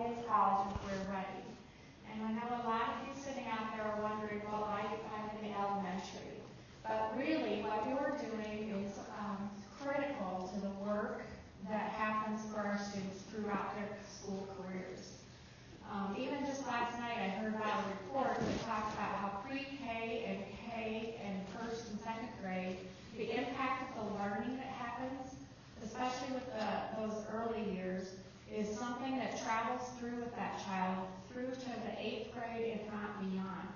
is college and career ready. And I know a lot of you sitting out there are wondering, well, I'm in the elementary. But really, what you are doing is critical to the work that happens for our students throughout their school careers. Even just last night, I heard about a report that talked about how pre-K and K and first and second grade, the impact of the learning that happens, especially with those early years, is something that travels through with that child through to the 8th grade, if not beyond.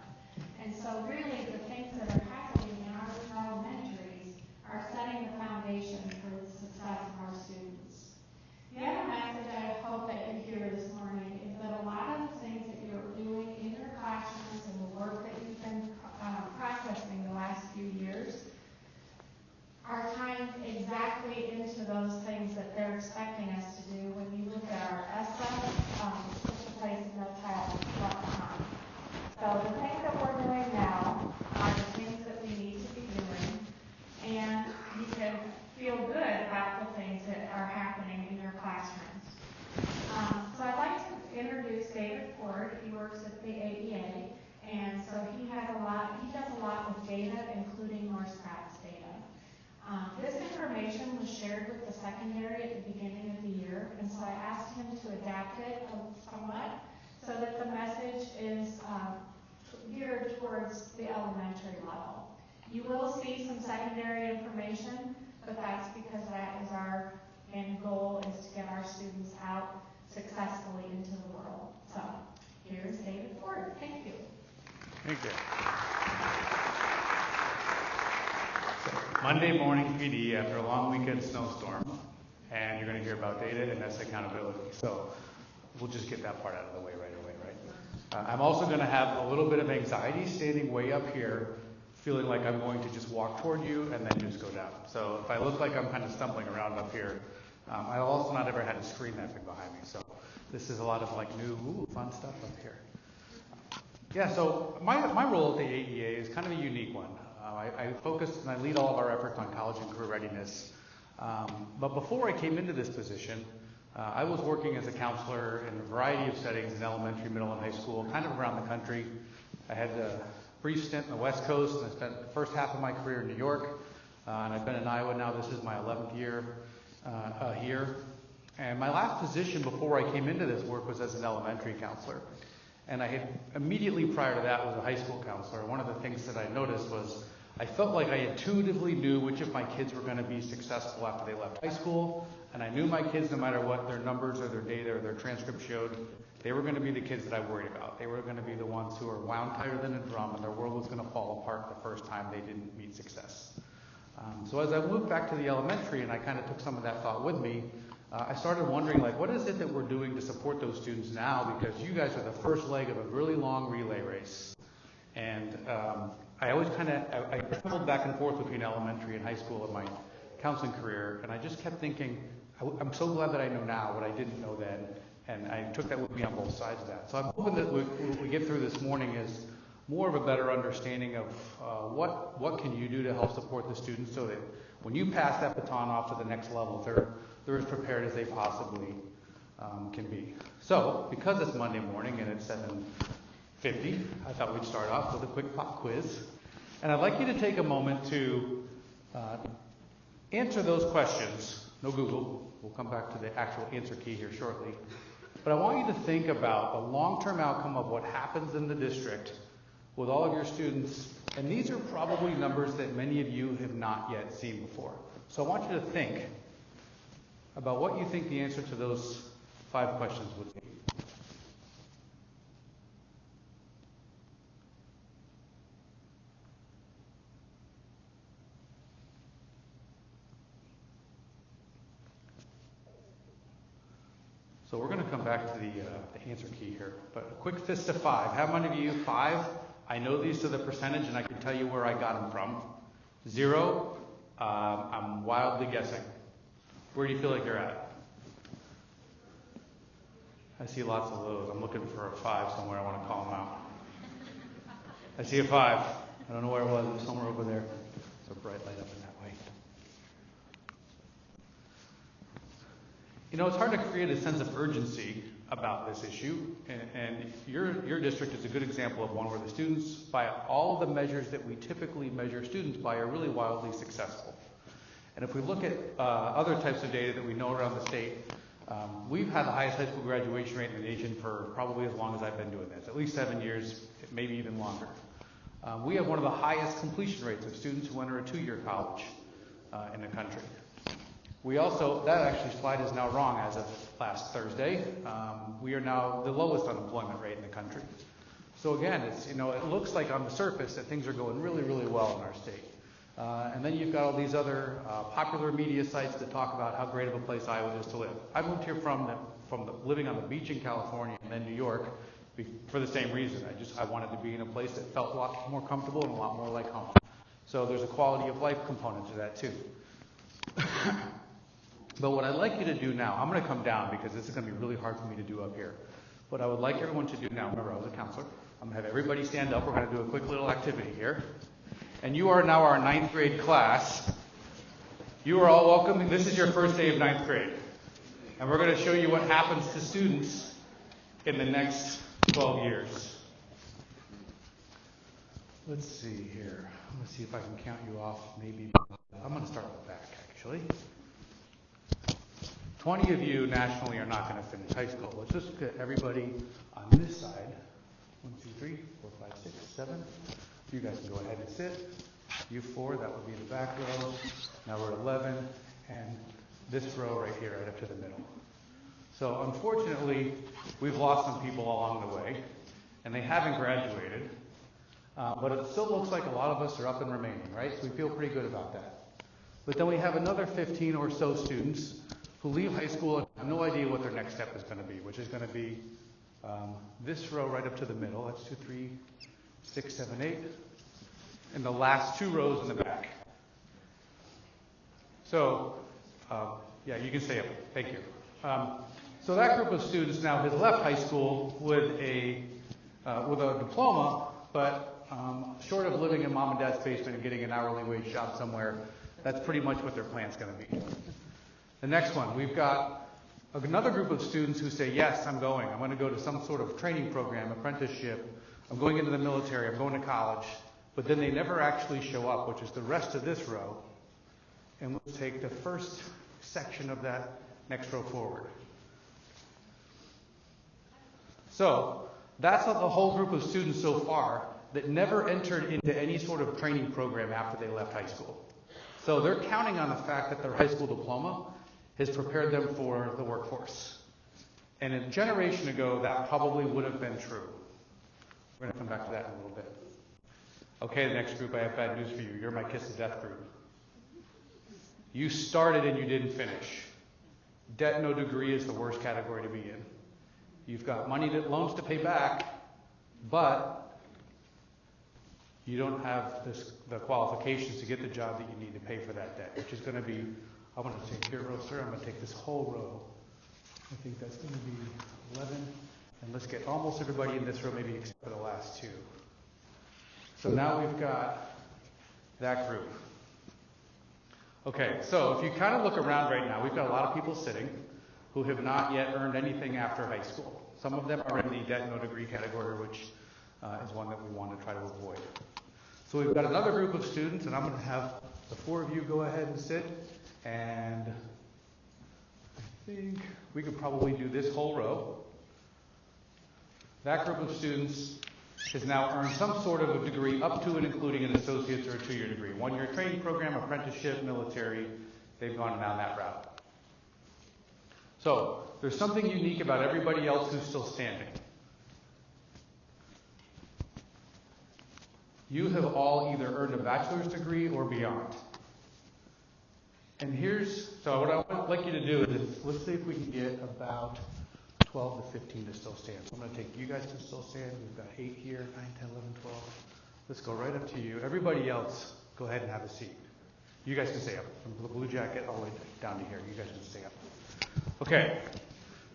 And so really the things that are happening in our elementaries are setting the foundation for the success of our students. The other message I hope that you hear this morning is that a lot of the things that you're doing in your classrooms and the work that you've been processing the last few years are tying exactly into those things that they're expecting us to do when you look at our ESSA, such a place in the child left behind. So the things that we're doing now are the things that we need to be doing, and you can feel good about the things that are happening in your classrooms. So I'd like to introduce David Ford. He works at the AEA, and so he does a lot with data, including North Scott's data. This information was shared with the secondary at the beginning of the year, and so I asked him to adapt it somewhat so that the message is geared towards the elementary level. You will see some secondary information, but that's because that is our end goal, is to get our students out successfully into the world. So here's David Ford. Thank you. Thank you. Monday morning PD after a long weekend snowstorm, and you're going to hear about data and that's accountability. So we'll just get that part out of the way right away, right? I'm also going to have a little bit of anxiety standing way up here, feeling like I'm going to just walk toward you and then just go down. So if I look like I'm kind of stumbling around up here, I've also not ever had a screen that big behind me. So this is a lot of like new, fun stuff up here. Yeah, so my role at the AEA is kind of a unique one. I focus and I lead all of our efforts on college and career readiness. But before I came into this position, I was working as a counselor in a variety of settings in elementary, middle, and high school, kind of around the country. I had a brief stint in the West Coast, and I spent the first half of my career in New York. And I've been in Iowa now. This is my 11th year here. And my last position before I came into this work was as an elementary counselor. And I had immediately prior to that was a high school counselor. One of the things that I noticed was I felt like I intuitively knew which of my kids were going to be successful after they left high school. And I knew my kids, no matter what their numbers or their data or their transcript showed, they were going to be the kids that I worried about. They were going to be the ones who were wound tighter than a drum, and their world was going to fall apart the first time they didn't meet success. So as I moved back to the elementary and I kind of took some of that thought with me, I started wondering, like, what is it that we're doing to support those students now? Because you guys are the first leg of a really long relay race. And I always I traveled back and forth between elementary and high school in my counseling career, and I just kept thinking, I'm so glad that I know now what I didn't know then, and I took that with me on both sides of that. So I'm hoping that what we get through this morning is more of a better understanding of what can you do to help support the students so that when you pass that baton off to the next level, they're as prepared as they possibly can be. So because it's Monday morning and it's 7:50, I thought we'd start off with a quick pop quiz. And I'd like you to take a moment to answer those questions. No Google. We'll come back to the actual answer key here shortly. But I want you to think about the long-term outcome of what happens in the district with all of your students. And these are probably numbers that many of you have not yet seen before. So I want you to think about what you think the answer to those 5 questions would be. So we're going to come back to the answer key here, but a quick fist of 5. How many of you, 5, I know these to the percentage and I can tell you where I got them from. 0, I'm wildly guessing. Where do you feel like you're at? I see lots of those. I'm looking for a 5 somewhere. I want to call them out. I see a 5. I don't know where it was. It was somewhere over there. It's a bright light up in that way. You know, it's hard to create a sense of urgency about this issue, and your district is a good example of one where the students, by all of the measures that we typically measure students by, are really wildly successful. And if we look at other types of data that we know around the state, we've had the highest high school graduation rate in the nation for probably as long as I've been doing this, at least 7 years, maybe even longer. We have one of the highest completion rates of students who enter a 2-year college in the country. We also, that actually slide is now wrong as of last Thursday. We are now the lowest unemployment rate in the country. So again, it looks like on the surface that things are going really, really well in our state. And then you've got all these other popular media sites that talk about how great of a place Iowa is to live. I moved here from living on the beach in California and then New York for the same reason. I wanted to be in a place that felt a lot more comfortable and a lot more like home. So there's a quality of life component to that too. But what I'd like you to do now, I'm going to come down because this is going to be really hard for me to do up here. What I would like everyone to do now, remember I was a counselor, I'm going to have everybody stand up. We're going to do a quick little activity here. And you are now our 9th grade class. You are all welcome. This is your first day of 9th grade. And we're going to show you what happens to students in the next 12 years. Let's see here. I'm going to see if I can count you off. Maybe I'm going to start with the back, actually. 20 of you nationally are not going to finish high school. Let's just get everybody on this side. 1, 2, 3, 4, 5, 6, 7. You guys can go ahead and sit. You 4, that would be the back row. Now we're at 11, and this row right here, right up to the middle. So unfortunately, we've lost some people along the way, and they haven't graduated. But it still looks like a lot of us are up and remaining, right? So we feel pretty good about that. But then we have another 15 or so students who leave high school and have no idea what their next step is going to be, which is going to be this row right up to the middle. That's 2, 3, 6, 7, 8. And the last 2 rows in the back. So, yeah, you can stay up. Thank you. So that group of students now has left high school with a diploma, but short of living in mom and dad's basement and getting an hourly wage job somewhere, that's pretty much what their plan's going to be. The next one, we've got another group of students who say, yes, I'm going. I'm going to go to some sort of training program, apprenticeship. I'm going into the military. I'm going to college. But then they never actually show up, which is the rest of this row. And we'll take the first section of that next row forward. So that's the whole group of students so far that never entered into any sort of training program after they left high school. So they're counting on the fact that their high school diploma has prepared them for the workforce. And a generation ago, that probably would have been true. We're going to come back to that in a little bit. Okay, the next group, I have bad news for you. You're my kiss of death group. You started and you didn't finish. Debt no degree is the worst category to be in. You've got loans to pay back, but you don't have the qualifications to get the job that you need to pay for that debt, which is going to be, I want to take here row, sir. I'm going to take this whole row. I think that's going to be 11. And let's get almost everybody in this row, maybe except for the last 2. So now we've got that group. Okay, so if you kind of look around right now, we've got a lot of people sitting who have not yet earned anything after high school. Some of them are in the debt no degree category, which is one that we want to try to avoid. So we've got another group of students, and I'm going to have the 4 of you go ahead and sit. And I think we could probably do this whole row. That group of students has now earned some sort of a degree up to and including an associate's or a 2-year degree. 1-year training program, apprenticeship, military, they've gone down that route. So there's something unique about everybody else who's still standing. You have all either earned a bachelor's degree or beyond. And so what I would like you to do is, let's see if we can get about 12 to 15 to still stand. So I'm going to take you guys to still stand. We've got 8 here, 9, 10, 11, 12. Let's go right up to you. Everybody else, go ahead and have a seat. You guys can stay up. From the blue jacket all the way down to here. You guys can stay up. Okay.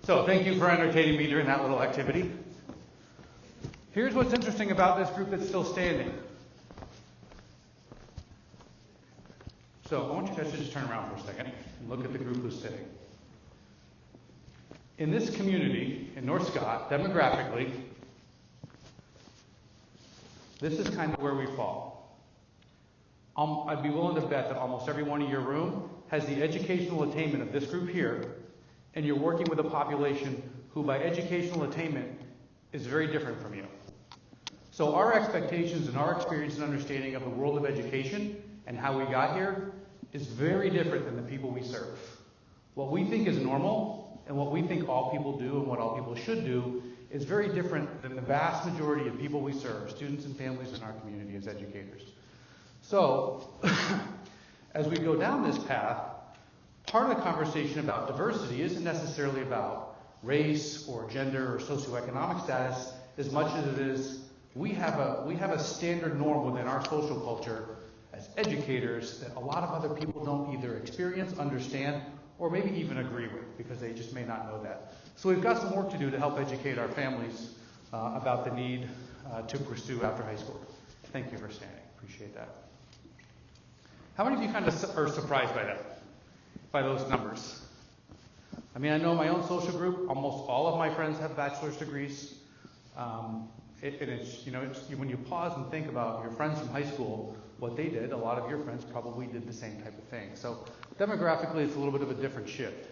So thank you for entertaining me during that little activity. Here's what's interesting about this group that's still standing. So I want you guys to just turn around for a second and look at the group who's sitting. In this community, in North Scott, demographically, this is kind of where we fall. I'd be willing to bet that almost everyone in your room has the educational attainment of this group here, and you're working with a population who by educational attainment is very different from you. So our expectations and our experience and understanding of the world of education and how we got here is very different than the people we serve. What we think is normal and what we think all people do and what all people should do is very different than the vast majority of people we serve, students and families in our community as educators. So, as we go down this path, part of the conversation about diversity isn't necessarily about race or gender or socioeconomic status as much as it is we have a standard norm within our social culture as educators that a lot of other people don't either experience, understand, or maybe even agree with because they just may not know that. So we've got some work to do to help educate our families about the need to pursue after high school. Thank you for standing. Appreciate that. How many of you kind of are surprised by that, by those numbers? I mean, I know my own social group, almost all of my friends have bachelor's degrees. When you pause and think about your friends from high school, what they did, a lot of your friends probably did the same type of thing. So demographically, it's a little bit of a different shift.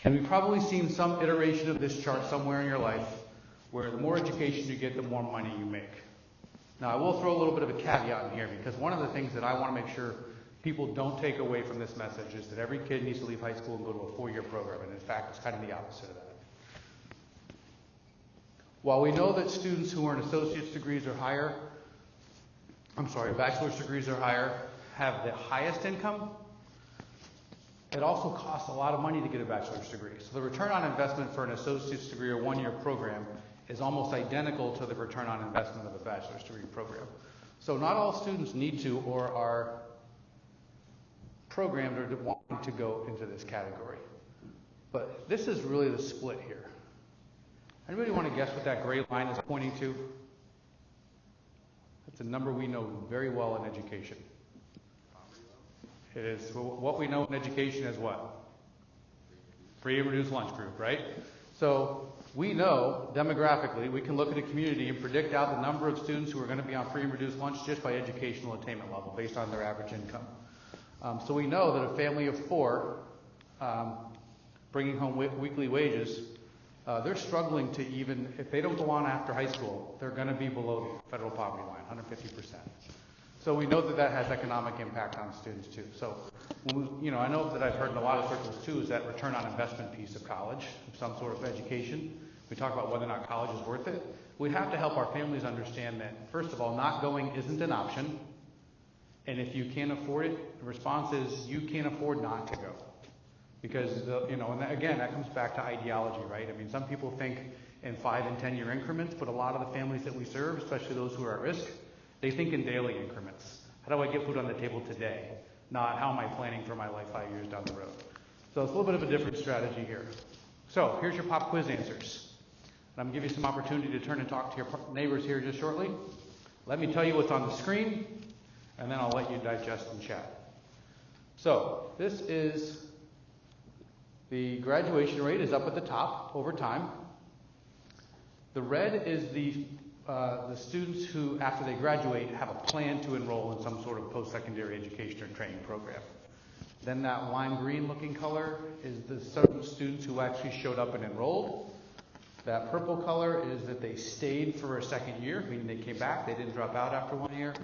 And we've probably seen some iteration of this chart somewhere in your life where the more education you get, the more money you make. Now, I will throw a little bit of a caveat in here because one of the things that I want to make sure people don't take away from this message is that every kid needs to leave high school and go to a 4-year program. And in fact, it's kind of the opposite of that. While we know that students who earn associate's degrees or higher, bachelor's degrees or higher, have the highest income, it also costs a lot of money to get a bachelor's degree. So the return on investment for an associate's degree or 1-year program is almost identical to the return on investment of a bachelor's degree program. So not all students need to or are programmed or want to go into this category. But this is really the split here. Anybody want to guess what that gray line is pointing to? It's a number we know very well in education. It is what we know in education as what? Free and reduced lunch group, right? So we know demographically, we can look at a community and predict out the number of students who are going to be on free and reduced lunch just by educational attainment level based on their average income. So we know that a family of 4 bringing home weekly wages, they're struggling to even, if they don't go on after high school, they're going to be below the federal poverty line, 150%. So we know that that has economic impact on students too. So, I know that I've heard in a lot of circles too is that return on investment piece of college, of some sort of education. We talk about whether or not college is worth it. We have to help our families understand that, first of all, not going isn't an option. And if you can't afford it, the response is you can't afford not to go. Because, and again, that comes back to ideology, right? I mean, some people think in 5 and 10 year increments, but a lot of the families that we serve, especially those who are at risk, they think in daily increments. How do I get food on the table today? Not how am I planning for my life 5 years down the road? So it's a little bit of a different strategy here. So here's your pop quiz answers. And I'm going to give you some opportunity to turn and talk to your neighbors here just shortly. Let me tell you what's on the screen, and then I'll let you digest and chat. So this is the graduation rate is up at the top over time. The red is the students who, after they graduate, have a plan to enroll in some sort of post-secondary education or training program. Then that lime green looking color is the students who actually showed up and enrolled. That purple color is that they stayed for a second year, meaning they came back, they didn't drop out after 1 year.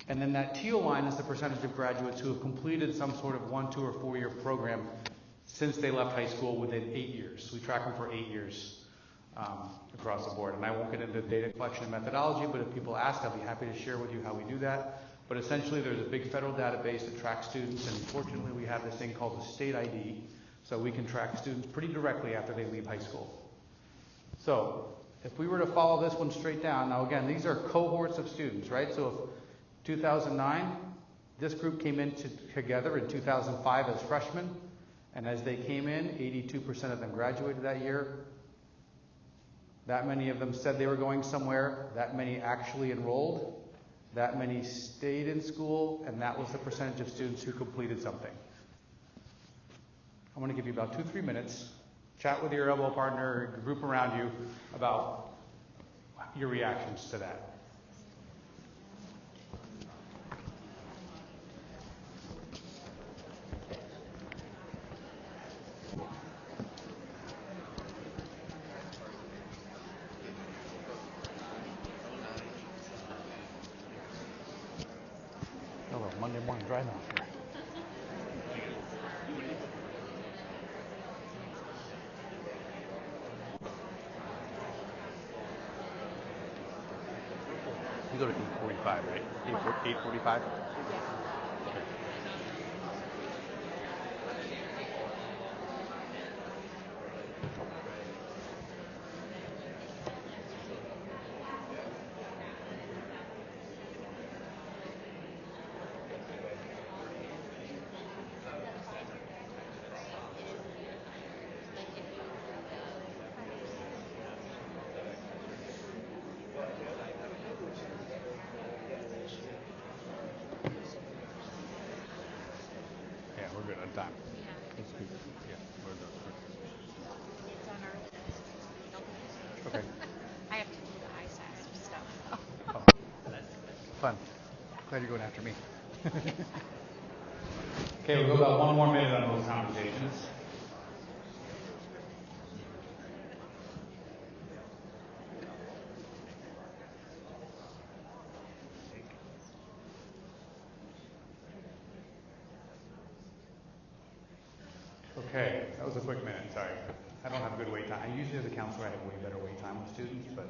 And then that teal line is the percentage of graduates who have completed some sort of 1, 2, or 4 year program since they left high school within 8 years. We track them for 8 years. Across the board. And I won't get into data collection and methodology, but if people ask, I'll be happy to share with you how we do that. But essentially, there's a big federal database that tracks students, and fortunately, we have this thing called the state ID, so we can track students pretty directly after they leave high school. So, if we were to follow this one straight down, now again, these are cohorts of students, right? So, if 2009, this group came in together in 2005 as freshmen, and as they came in, 82% of them graduated that year. That many of them said they were going somewhere. That many actually enrolled. That many stayed in school. And that was the percentage of students who completed something. I want to give you about 2-3 minutes Chat with your elbow partner, group around you about your reactions to that. Hello, Monday morning drive off here. You go to 8:45, right? 8:45? Okay. Yeah, we're good on time. Yeah, we're good. Okay. I have to do the ISAS stuff. Oh, fun. Glad you're going after me. Okay, we'll go about 1 more minute on those conversations. Okay, that was a quick minute, sorry. I don't have good wait time. I usually as a counselor I have way better wait time with students, but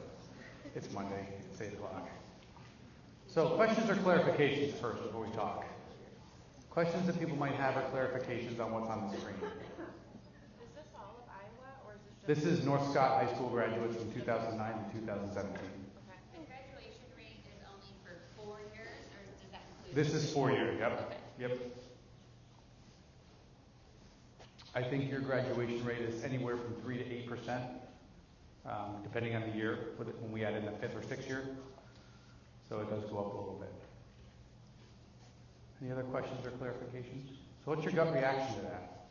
it's Monday, it's 8 o'clock. So questions or clarifications first before we talk? Questions that people might have or clarifications on what's on the screen. Is this all of Iowa, or is this just... This is North Scott High School graduates from 2009 to 2017. Okay. The graduation rate is only for 4 years, or does that include... This is 4 years, yep. Okay. Yep. I think your graduation rate is anywhere from 3 to 8%, depending on the year, when we add in the 5th or 6th year. So it does go up a little bit. Any other questions or clarifications? So what's your gut reaction to that?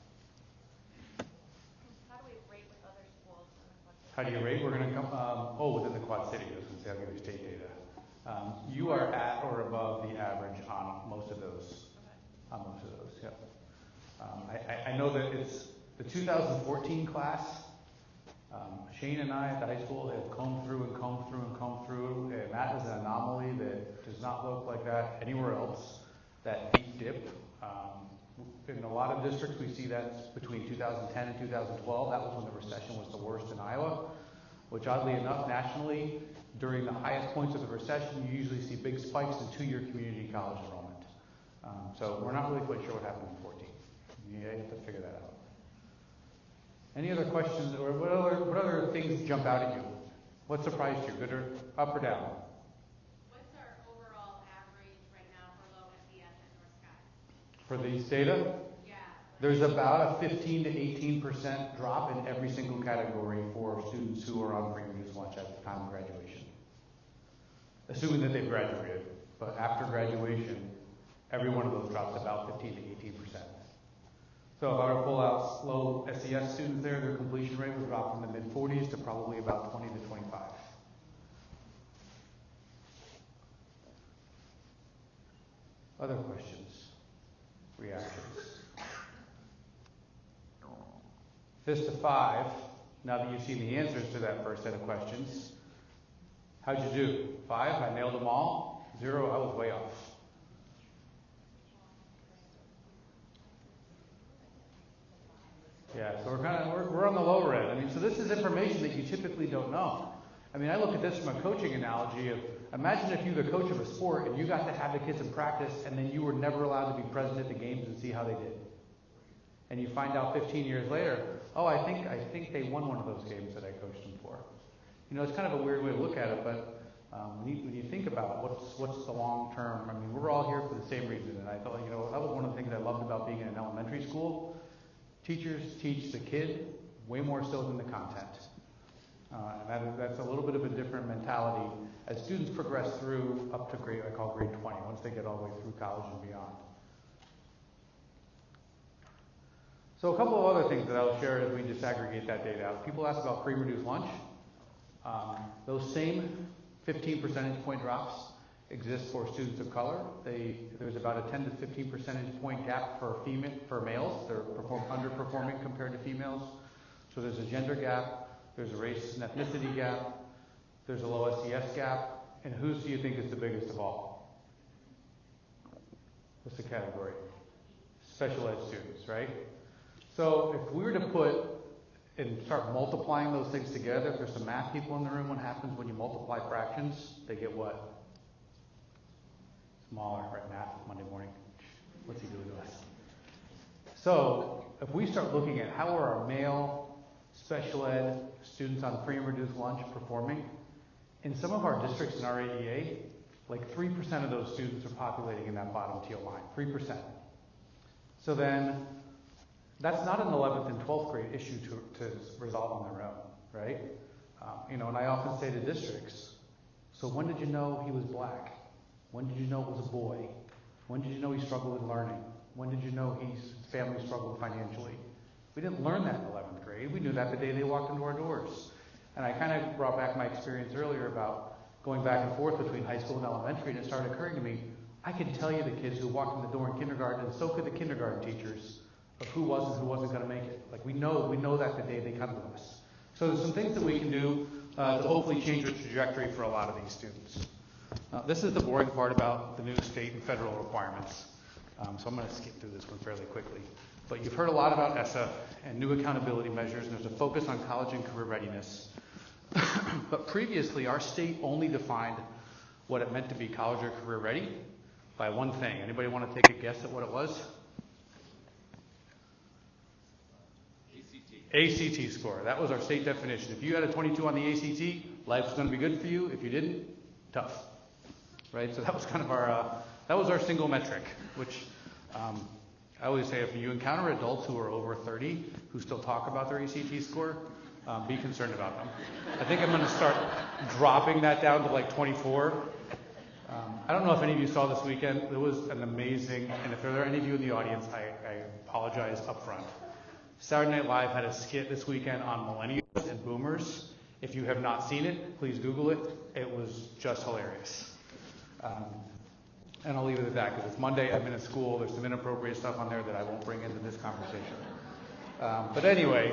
How do we rate with other schools in the Quad Cities? How do you rate? We're going to come, within the Quad Cities, I was going to say, I'll give you state data. You are at or above the average on most of those. Okay. On most of those, yep. I know that it's the 2014 class. Shane and I at the high school have combed through, and that is an anomaly that does not look like that anywhere else. That deep dip. In a lot of districts, we see that between 2010 and 2012. That was when the recession was the worst in Iowa, which oddly enough, nationally, during the highest points of the recession, you usually see big spikes in two-year community college enrollment. So we're not really quite sure what happened in 14. You have to figure that out. Any other questions, or what other things jump out at you? What surprised you, good or up or down? What's our overall average right now for low SES at North Scott? For these data? Yeah. There's about a 15 to 18% drop in every single category for students who are on free reduced lunch at the time of graduation. Assuming that they've graduated, but after graduation, every one of those drops about 15 to 18%. So if I were to pull out low SES students there, their completion rate would drop from the mid-40s to probably about 20 to 25. Other questions? Reactions? Fist to 5, now that you've seen the answers to that first set of questions, how'd you do? 5, I nailed them all. 0, I was way off. Yeah, so we're on the lower end. I mean, so this is information that you typically don't know. I mean, I look at this from a coaching analogy of, imagine if you're the coach of a sport and you got to have the kids in practice and then you were never allowed to be present at the games and see how they did. And you find out 15 years later, oh, I think they won one of those games that I coached them for. You know, it's kind of a weird way to look at it, but when you think about what's the long term, I mean, we're all here for the same reason. And I thought, you know, that was one of the things I loved about being in an elementary school. Teachers teach the kid way more so than the content. And that's a little bit of a different mentality as students progress through up to grade 20, once they get all the way through college and beyond. So a couple of other things that I'll share as we disaggregate that data out. People ask about free and reduced lunch. Those same 15 percentage point drops exist for students of color. There's about a 10 to 15 percentage point gap for males. They're underperforming compared to females. So there's a gender gap, there's a race and ethnicity gap, there's a low SES gap, and whose do you think is the biggest of all? What's the category? Special ed students, right? So if we were to put and start multiplying those things together, if there's some math people in the room, what happens when you multiply fractions? They get what? Smaller, right? Math, Monday morning. What's he doing to us? So if we start looking at how are our male special ed students on free and reduced lunch performing, in some of our districts in our AEA, like 3% of those students are populating in that bottom teal line, 3%. So then, that's not an 11th and 12th grade issue to resolve on their own, right? And I often say to districts, so when did you know he was black? When did you know it was a boy? When did you know he struggled with learning? When did you know his family struggled financially? We didn't learn that in 11th grade. We knew that the day they walked into our doors. And I kind of brought back my experience earlier about going back and forth between high school and elementary, and it started occurring to me, I could tell you the kids who walked in the door in kindergarten, and so could the kindergarten teachers, of who was and who wasn't going to make it. Like we know that the day they come to us. So there's some things that we can do to hopefully change the trajectory for a lot of these students. This is the boring part about the new state and federal requirements. So I'm going to skip through this one fairly quickly. But you've heard a lot about ESSA and new accountability measures, and there's a focus on college and career readiness. But previously, our state only defined what it meant to be college or career ready by one thing. Anybody want to take a guess at what it was? ACT score. That was our state definition. If you had a 22 on the ACT, life was going to be good for you. If you didn't, tough. Right? So that was kind of our single metric, which I always say if you encounter adults who are over 30 who still talk about their ACT score, be concerned about them. I think I'm going to start dropping that down to like 24. I don't know if any of you saw this weekend. It was an amazing, and if there are any of you in the audience, I apologize up front. Saturday Night Live had a skit this weekend on millennials and boomers. If you have not seen it, please Google it. It was just hilarious. And I'll leave it at that because it's Monday. I've been at school. There's some inappropriate stuff on there that I won't bring into this conversation. But anyway,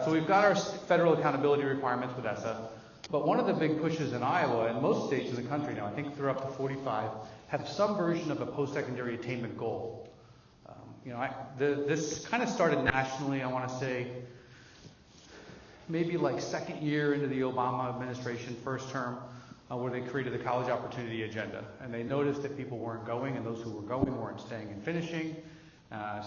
so we've got our federal accountability requirements with ESSA. But one of the big pushes in Iowa, and most states in the country now, I think they're up to 45, have some version of a post-secondary attainment goal. This kind of started nationally, I want to say, maybe like second year into the Obama administration, first term, where they created the college opportunity agenda. And they noticed that people weren't going, and those who were going weren't staying and finishing.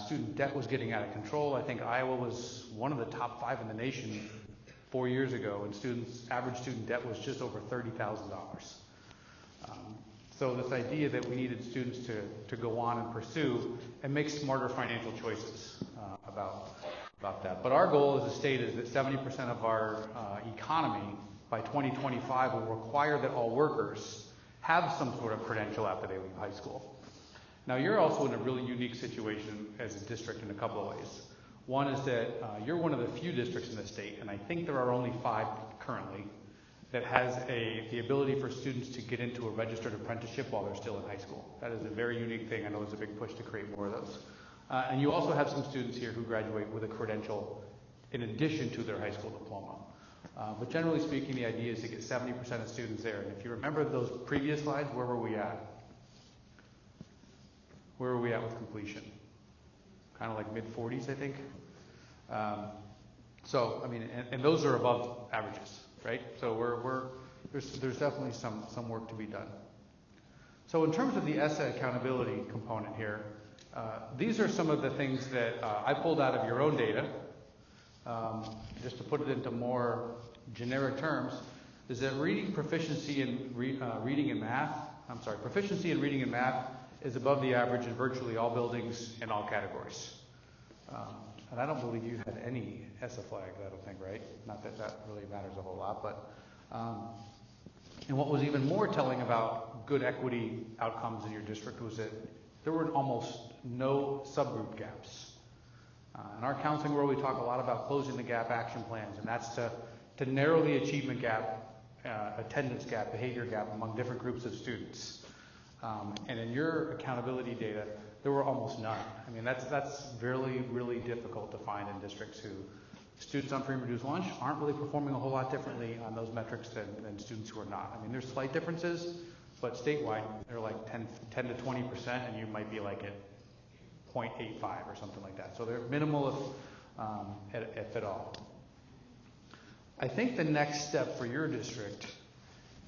Student debt was getting out of control. I think Iowa was one of the top 5 in the nation 4 years ago, and average student debt was just over $30,000. So this idea that we needed students to go on and pursue and make smarter financial choices about that. But our goal as a state is that 70% of our economy by 2025 will require that all workers have some sort of credential after they leave high school. Now, you're also in a really unique situation as a district in a couple of ways. One is that you're one of the few districts in the state, and I think there are only 5 currently, that has the ability for students to get into a registered apprenticeship while they're still in high school. That is a very unique thing. I know there's a big push to create more of those. And you also have some students here who graduate with a credential in addition to their high school diploma. But generally speaking, the idea is to get 70% of students there. And if you remember those previous slides, where were we at? Where were we at with completion? Kind of like mid-40s, I think. And those are above averages, right? So there's definitely some work to be done. So in terms of the ESSA accountability component here, these are some of the things that I pulled out of your own data, just to put it into more generic terms, is that proficiency in reading and math is above the average in virtually all buildings in all categories. And I don't believe you had any ESSA flags, I don't think, right? Not that that really matters a whole lot, but and what was even more telling about good equity outcomes in your district was that there were almost no subgroup gaps. In our counseling world, we talk a lot about closing the gap action plans, and that's to narrow the achievement gap, attendance gap, behavior gap among different groups of students. And in your accountability data, there were almost none. I mean, that's really, really difficult to find in districts who students on free and reduced lunch aren't really performing a whole lot differently on those metrics than students who are not. I mean, there's slight differences, but statewide, they're like 10 to 20%, and you might be like at 0.85 or something like that. So they're minimal if at all. I think the next step for your district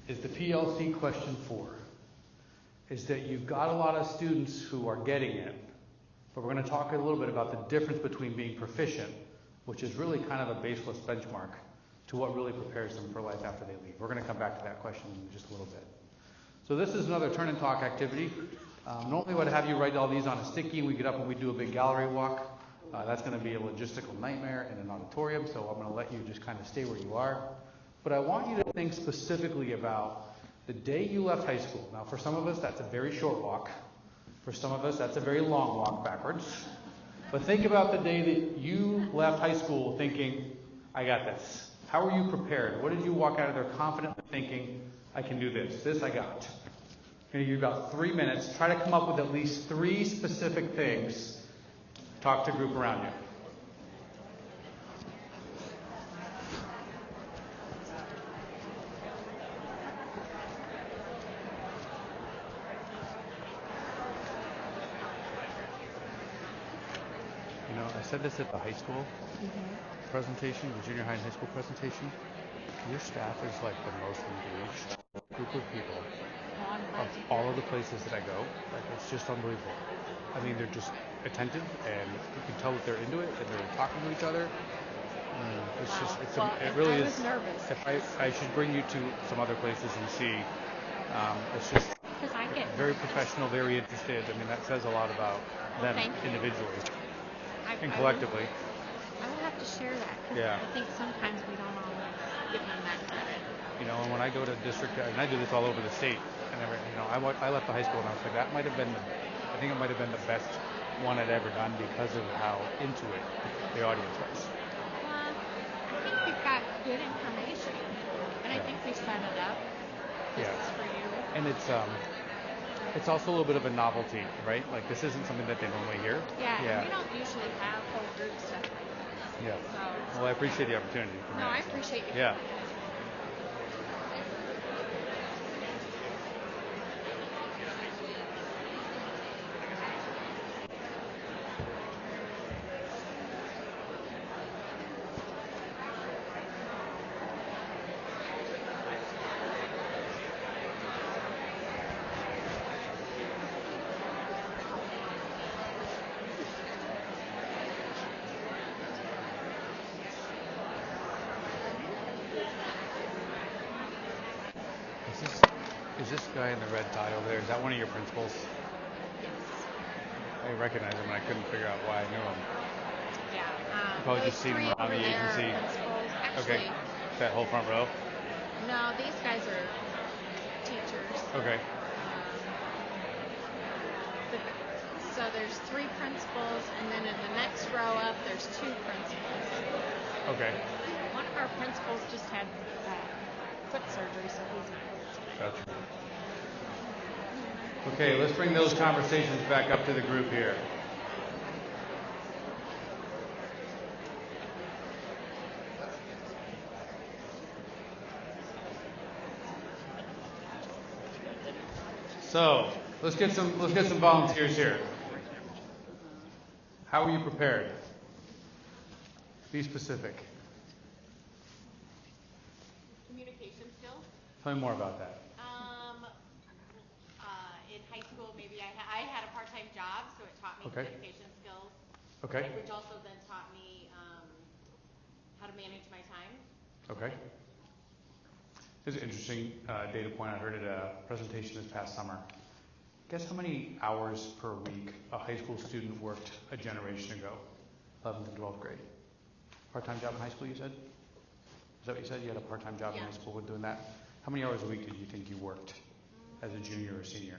is the PLC question 4. Is that you've got a lot of students who are getting it, but we're going to talk a little bit about the difference between being proficient, which is really kind of a baseless benchmark, to what really prepares them for life after they leave. We're going to come back to that question in just a little bit. So this is another turn and talk activity. Normally I'd have you write all these on a sticky and we get up and we do a big gallery walk. That's going to be a logistical nightmare in an auditorium, so I'm going to let you just kind of stay where you are. But I want you to think specifically about the day you left high school. Now, for some of us, that's a very short walk. For some of us, that's a very long walk backwards. But think about the day that you left high school thinking, I got this. How were you prepared? What did you walk out of there confidently thinking, I can do this. This I got. I'm going to give you about 3 minutes. Try to come up with at least 3 specific things. Talk to a group around you. I said this at the high school presentation, the junior high and high school presentation. Your staff is like the most engaged group of people of all of the places that I go. Like, it's just unbelievable. I mean, they're just attentive, and you can tell that they're into it, and they're talking to each other. It really is. I was nervous. If I should bring you to some other places and see. It's just very professional, very interested. I mean, that says a lot about them individually. And collectively. I will have to share that, because I think sometimes we don't always give them that credit. And when I go to district, and I do this all over the state, and I left the high school and I was like, I think it might have been the best one I'd ever done because of how into it the audience was. Well, I think we've got good information, and I think we set it up. This is for you. And it's also a little bit of a novelty, right? Like, this isn't something that they normally hear. Yeah. And we don't usually have whole group stuff like this. Yeah. So. Well, I appreciate the opportunity. No, I appreciate you. Yeah. Is this guy in the red tie over there, is that one of your principals? Yes. I recognize him and I couldn't figure out why I knew him. Yeah. You probably just seen him around the agency. Actually, okay. That whole front row? No, these guys are teachers. Okay. So there's 3 principals, and then in the next row up, there's 2 principals. Okay. One of our principals just had foot surgery, so he's not here. Gotcha. Okay, let's bring those conversations back up to the group here. So let's get some volunteers here. How are you prepared? Be specific. Communication skills. Tell me more about that. In high school, maybe I had a part-time job, so it taught me communication skills. Okay. Which also then taught me how to manage my time. Okay. This is an interesting data point I heard at a presentation this past summer. Guess how many hours per week a high school student worked a generation ago, 11th and 12th grade? Part-time job in high school, you said? Is that what you said? You had a part-time job in high school with doing that? How many hours a week did you think you worked as a junior or senior?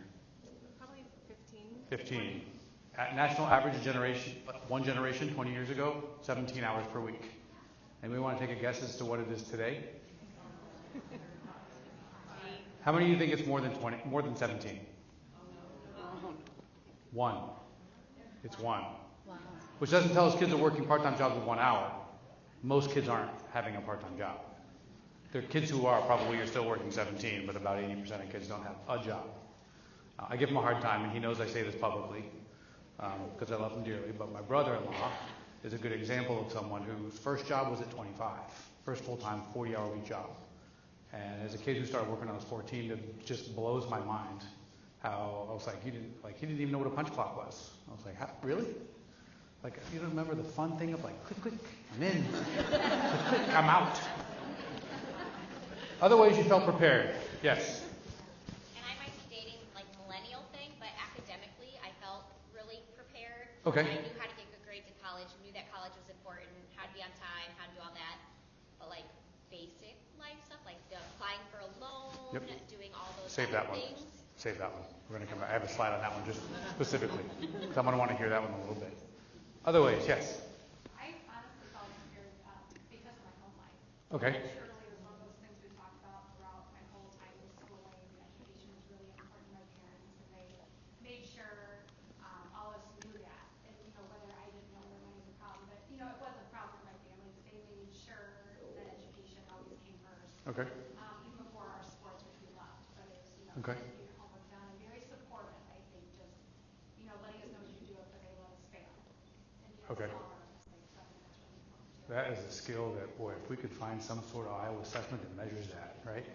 Probably 15. 15. At national average generation, one generation 20 years ago, 17 hours per week. And we want to take a guess as to what it is today? How many of you think it's more than 17? One. It's one. Which doesn't tell us kids are working part-time jobs of 1 hour. Most kids aren't having a part-time job. There are kids who are probably are still working 17, but about 80% of kids don't have a job. I give him a hard time, and he knows I say this publicly because I love him dearly, but my brother-in-law is a good example of someone whose first job was at 25, first full-time 40-hour-week job. And as a kid who started working when I was 14, it just blows my mind how I was like, he didn't even know what a punch clock was. I was like, really? Like, you don't remember the fun thing of like, click, I'm in, click, I'm out. Other ways you felt prepared. Yes. And I might be dating like millennial thing, but academically I felt really prepared. Okay. I knew how to get good grades in college, knew that college was important, how to be on time, how to do all that. But like basic life stuff, like applying for a loan, doing all those Save that one. things. Save that one. We're going to come back. I have a slide on that one just specifically. So I'm going to want to hear that one a little bit. Other ways, yes. I honestly felt prepared because of my home life. Okay. Surely is one of those things we talked about throughout my whole time in schooling. Education was really important to my parents, and they made sure all of us knew that. And whether I didn't know where money was a problem, but it was a problem for my family. But they made sure that education always came first. Okay. Even before our sports, which we loved, but it was Okay. get your homework done and very supportive. I think just letting us know you do it, but they let us fail. Okay. That is a skill that, boy, if we could find some sort of Iowa assessment that measures that, right?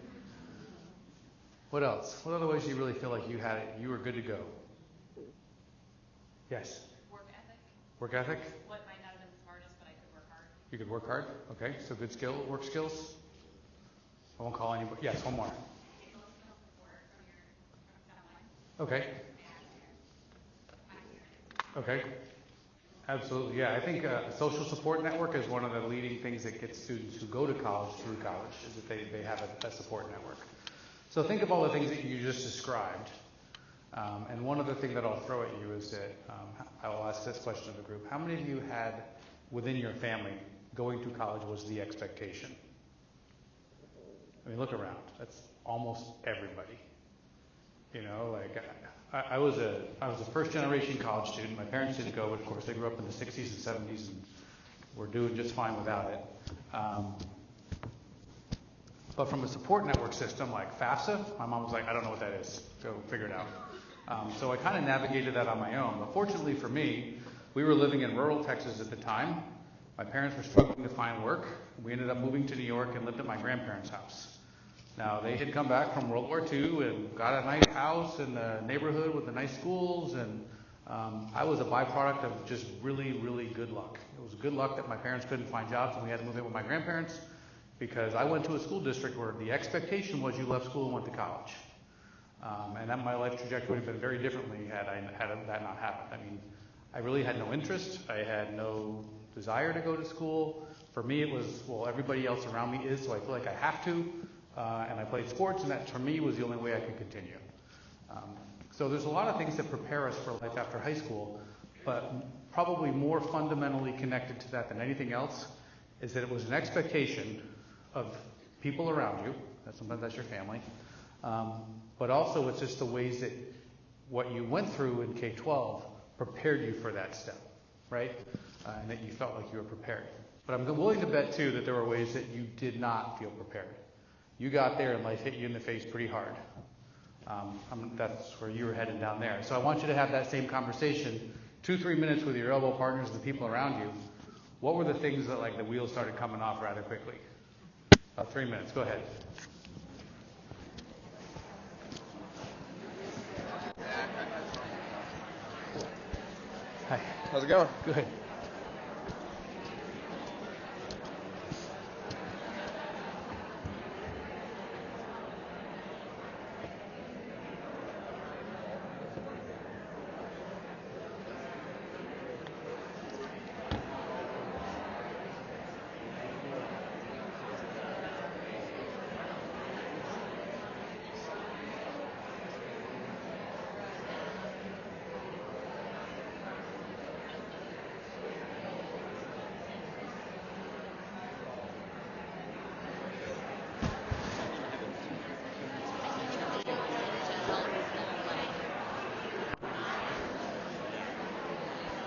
What else? What other ways do you really feel like you had it, you were good to go? Yes? Work ethic. Work ethic? What might not have been the smartest, but I could work hard. You could work hard? Okay, so good work skills? I won't call anybody. Yes, one more. Okay. Okay. Absolutely, yeah. I think a social support network is one of the leading things that gets students who go to college through college, is that they have a support network. So think of all the things that you just described. And one other thing that I'll throw at you is that I will ask this question of the group. How many of you had within your family going to college was the expectation? I mean, look around. That's almost everybody. I was a first generation college student. My parents didn't go, but of course they grew up in the 60s and 70s and were doing just fine without it. But from a support network system like FAFSA, my mom was like, I don't know what that is. Go figure it out. So I kind of navigated that on my own. But fortunately for me, we were living in rural Texas at the time. My parents were struggling to find work. We ended up moving to New York and lived at my grandparents' house. Now, they had come back from World War II and got a nice house in the neighborhood with the nice schools, and I was a byproduct of just really, really good luck. It was good luck that my parents couldn't find jobs and we had to move in with my grandparents, because I went to a school district where the expectation was you left school and went to college. And that my life trajectory would have been very differently had that not happened. I mean, I really had no interest. I had no desire to go to school. For me, it was, well, everybody else around me is, so I feel like I have to. And I played sports, and that for me was the only way I could continue. So there's a lot of things that prepare us for life after high school, but probably more fundamentally connected to that than anything else is that it was an expectation of people around you, that sometimes that's your family, but also it's just the ways that what you went through in K-12 prepared you for that step, right? And that you felt like you were prepared. But I'm willing to bet, too, that there were ways that you did not feel prepared. You got there and life hit you in the face pretty hard. That's where you were headed down there. So I want you to have that same conversation, 2-3 minutes with your elbow partners and the people around you. What were the things that the wheels started coming off rather quickly? About 3 minutes. Go ahead. Hi. How's it going? Good.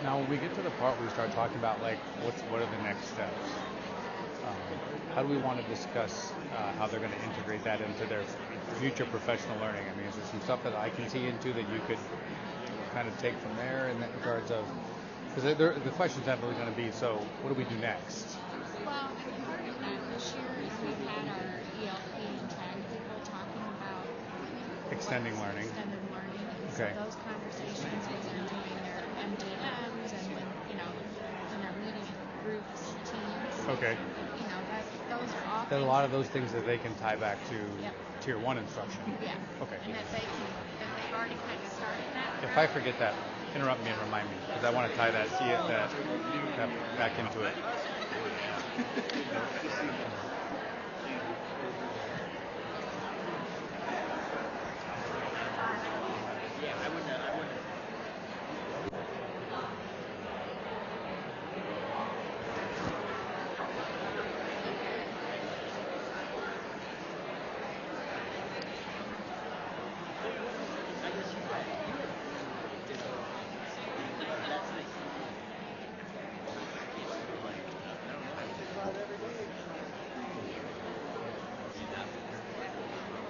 Now, when we get to the part where we start talking about like what are the next steps, how do we want to discuss how they're going to integrate that into their future professional learning? I mean, is there some stuff that I can see into that you could kind of take from there in regards of, because the question's not really going to be, so what do we do next? Well, and part of that this year is we've had our ELP and TAG people talking about Extended learning. And Okay. so those conversations when they're doing their MDMs and when, when they're meeting groups, teams. Okay. Those are all There are a things lot of those things that they can tie back to Yep. Tier 1 instruction. Yeah. Okay. And that they've already kind of started that. If I forget that, interrupt me and remind me, because I want to tie that back into it.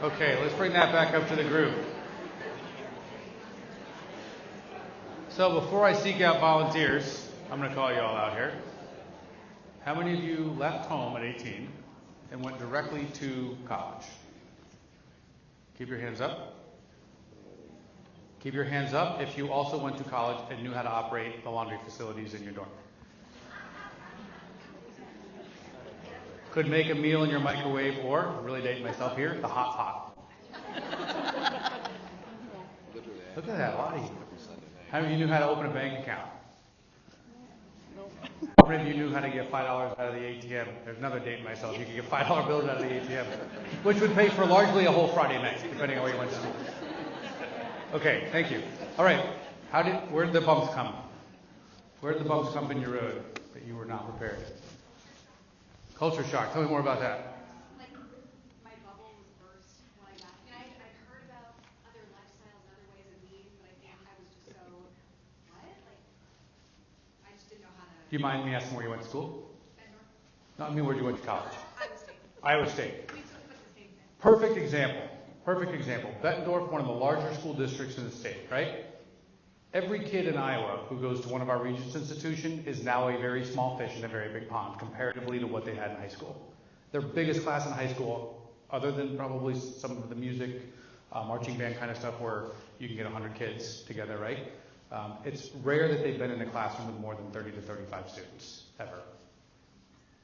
Okay, let's bring that back up to the group. So before I seek out volunteers, I'm going to call you all out here. How many of you left home at 18 and went directly to college? Keep your hands up. Keep your hands up if you also went to college and knew how to operate the laundry facilities in your dorm. Could make a meal in your microwave, or, really dating myself here, the hot pot. Look at that, a lot of you. How many of you knew how to open a bank account? How many of you knew how to get $5 out of the ATM? There's another dating myself. You could get $5 bills out of the ATM, which would pay for largely a whole Friday night, depending on where you went to school. Okay, thank you. All right, where did the bumps come? Where did the bumps come in your road that you were not prepared? Culture shock. Tell me more about that. Like, my bubble was burst when I got here. I'd heard about other lifestyles, other ways of being, but I think I was just so, what? Like, I just didn't know how to. Do you mind me asking where you went to school? Bednorth. No, I mean where you went to college. Iowa State. Iowa State. We took the same thing. Perfect example. Perfect example. Bettendorf, one of the larger school districts in the state, right? Every kid in Iowa who goes to one of our Regents institution is now a very small fish in a very big pond comparatively to what they had in high school. Their biggest class in high school, other than probably some of the music, marching band kind of stuff where you can get 100 kids together, right? It's rare that they've been in a classroom with more than 30 to 35 students, ever.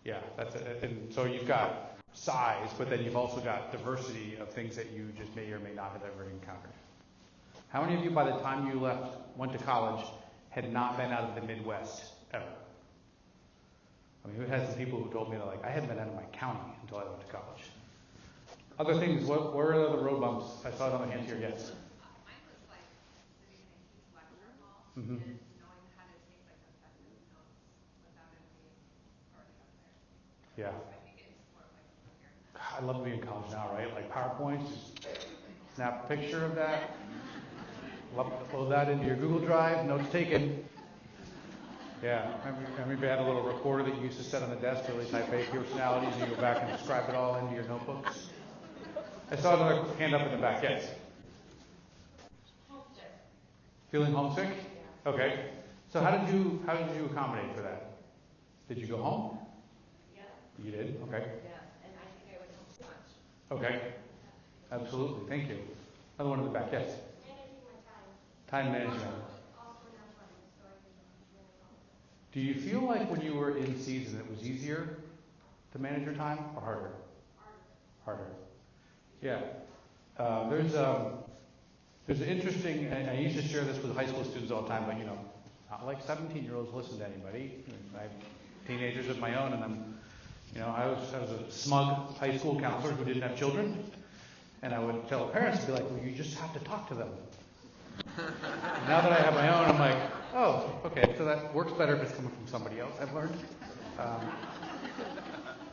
Yeah, that's it. And so you've got size, but then you've also got diversity of things that you just may or may not have ever encountered. How many of you, by the time you went to college, had not been out of the Midwest ever? I mean, we had some people who told me that, like, I hadn't been out of my county until I went to college. Other things, where are the road bumps? I saw it on the hand here, yes. Mine was like sitting in a huge lecture hall Mm-hmm. and knowing how to take like effective notes without it being already up there. Yeah. I think it's more of like preparedness. I love being in college now, right? Like PowerPoints, just snap a picture of that. Upload that into your Google Drive, notes taken. Yeah, remember you had a little recorder that you used to set on the desk to really type A personalities, and you go back and describe it all into your notebooks. I saw another hand up in the back, yes. Homesick. Feeling homesick? Okay. So how did you accommodate for that? Did you go home? Yeah. You did? Okay. Yeah, and I think I went home too much. Okay. Absolutely. Thank you. Another one in the back, yes. Managing my time. Time management. Also in athletics, so I didn't really follow it. Do you feel like when you were in season it was easier to manage your time or harder? Harder. Yeah. There's an interesting, and I used to share this with high school students all the time, but not like 17-year-olds listen to anybody. I have teenagers of my own, and I was a smug high school counselor who didn't have children, and I would tell the parents, be like, well, you just have to talk to them. Now that I have my own, I'm like, oh, okay, so that works better if it's coming from somebody else, I've learned.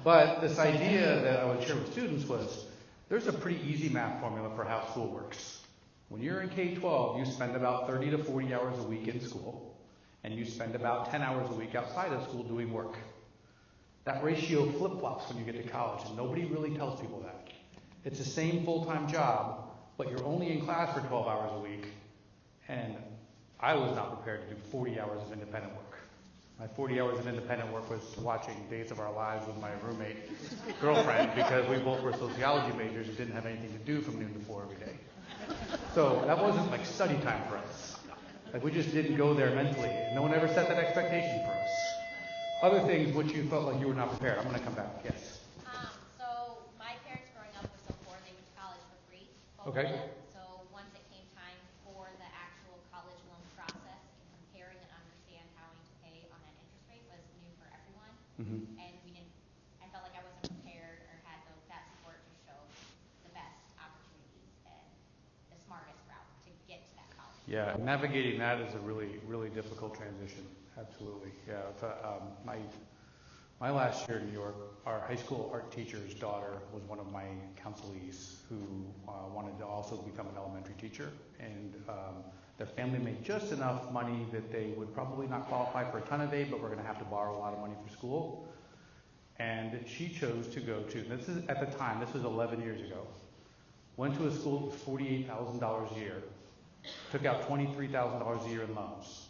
But this idea that I would share with students was, there's a pretty easy math formula for how school works. When you're in K-12, you spend about 30 to 40 hours a week in school, and you spend about 10 hours a week outside of school doing work. That ratio flip-flops when you get to college, and nobody really tells people that. It's the same full-time job, but you're only in class for 12 hours a week, and I was not prepared to do 40 hours of independent work. My 40 hours of independent work was watching Days of Our Lives with my roommate girlfriend, because we both were sociology majors and didn't have anything to do from noon to 4 every day. So that wasn't like study time for us. Like, we just didn't go there mentally. No one ever set that expectation for us. Other things which you felt like you were not prepared. I'm going to come back. Yes. So my parents growing up were so poor they went to college for free. Both Okay. of them. So once it came time for the actual college loan process and comparing and understand how to pay on that interest rate was new for everyone. Mm-hmm. And I felt like I wasn't prepared or had that support to show the best opportunities and the smartest route to get to that college. Yeah, navigating that is a really, really difficult transition. Absolutely. Yeah. My last year in New York, our high school art teacher's daughter was one of my counselees who wanted to also become an elementary teacher. And their family made just enough money that they would probably not qualify for a ton of aid, but we're going to have to borrow a lot of money for school. And she chose to go to, this is at the time, this was 11 years ago, went to a school with $48,000 a year, took out $23,000 a year in loans.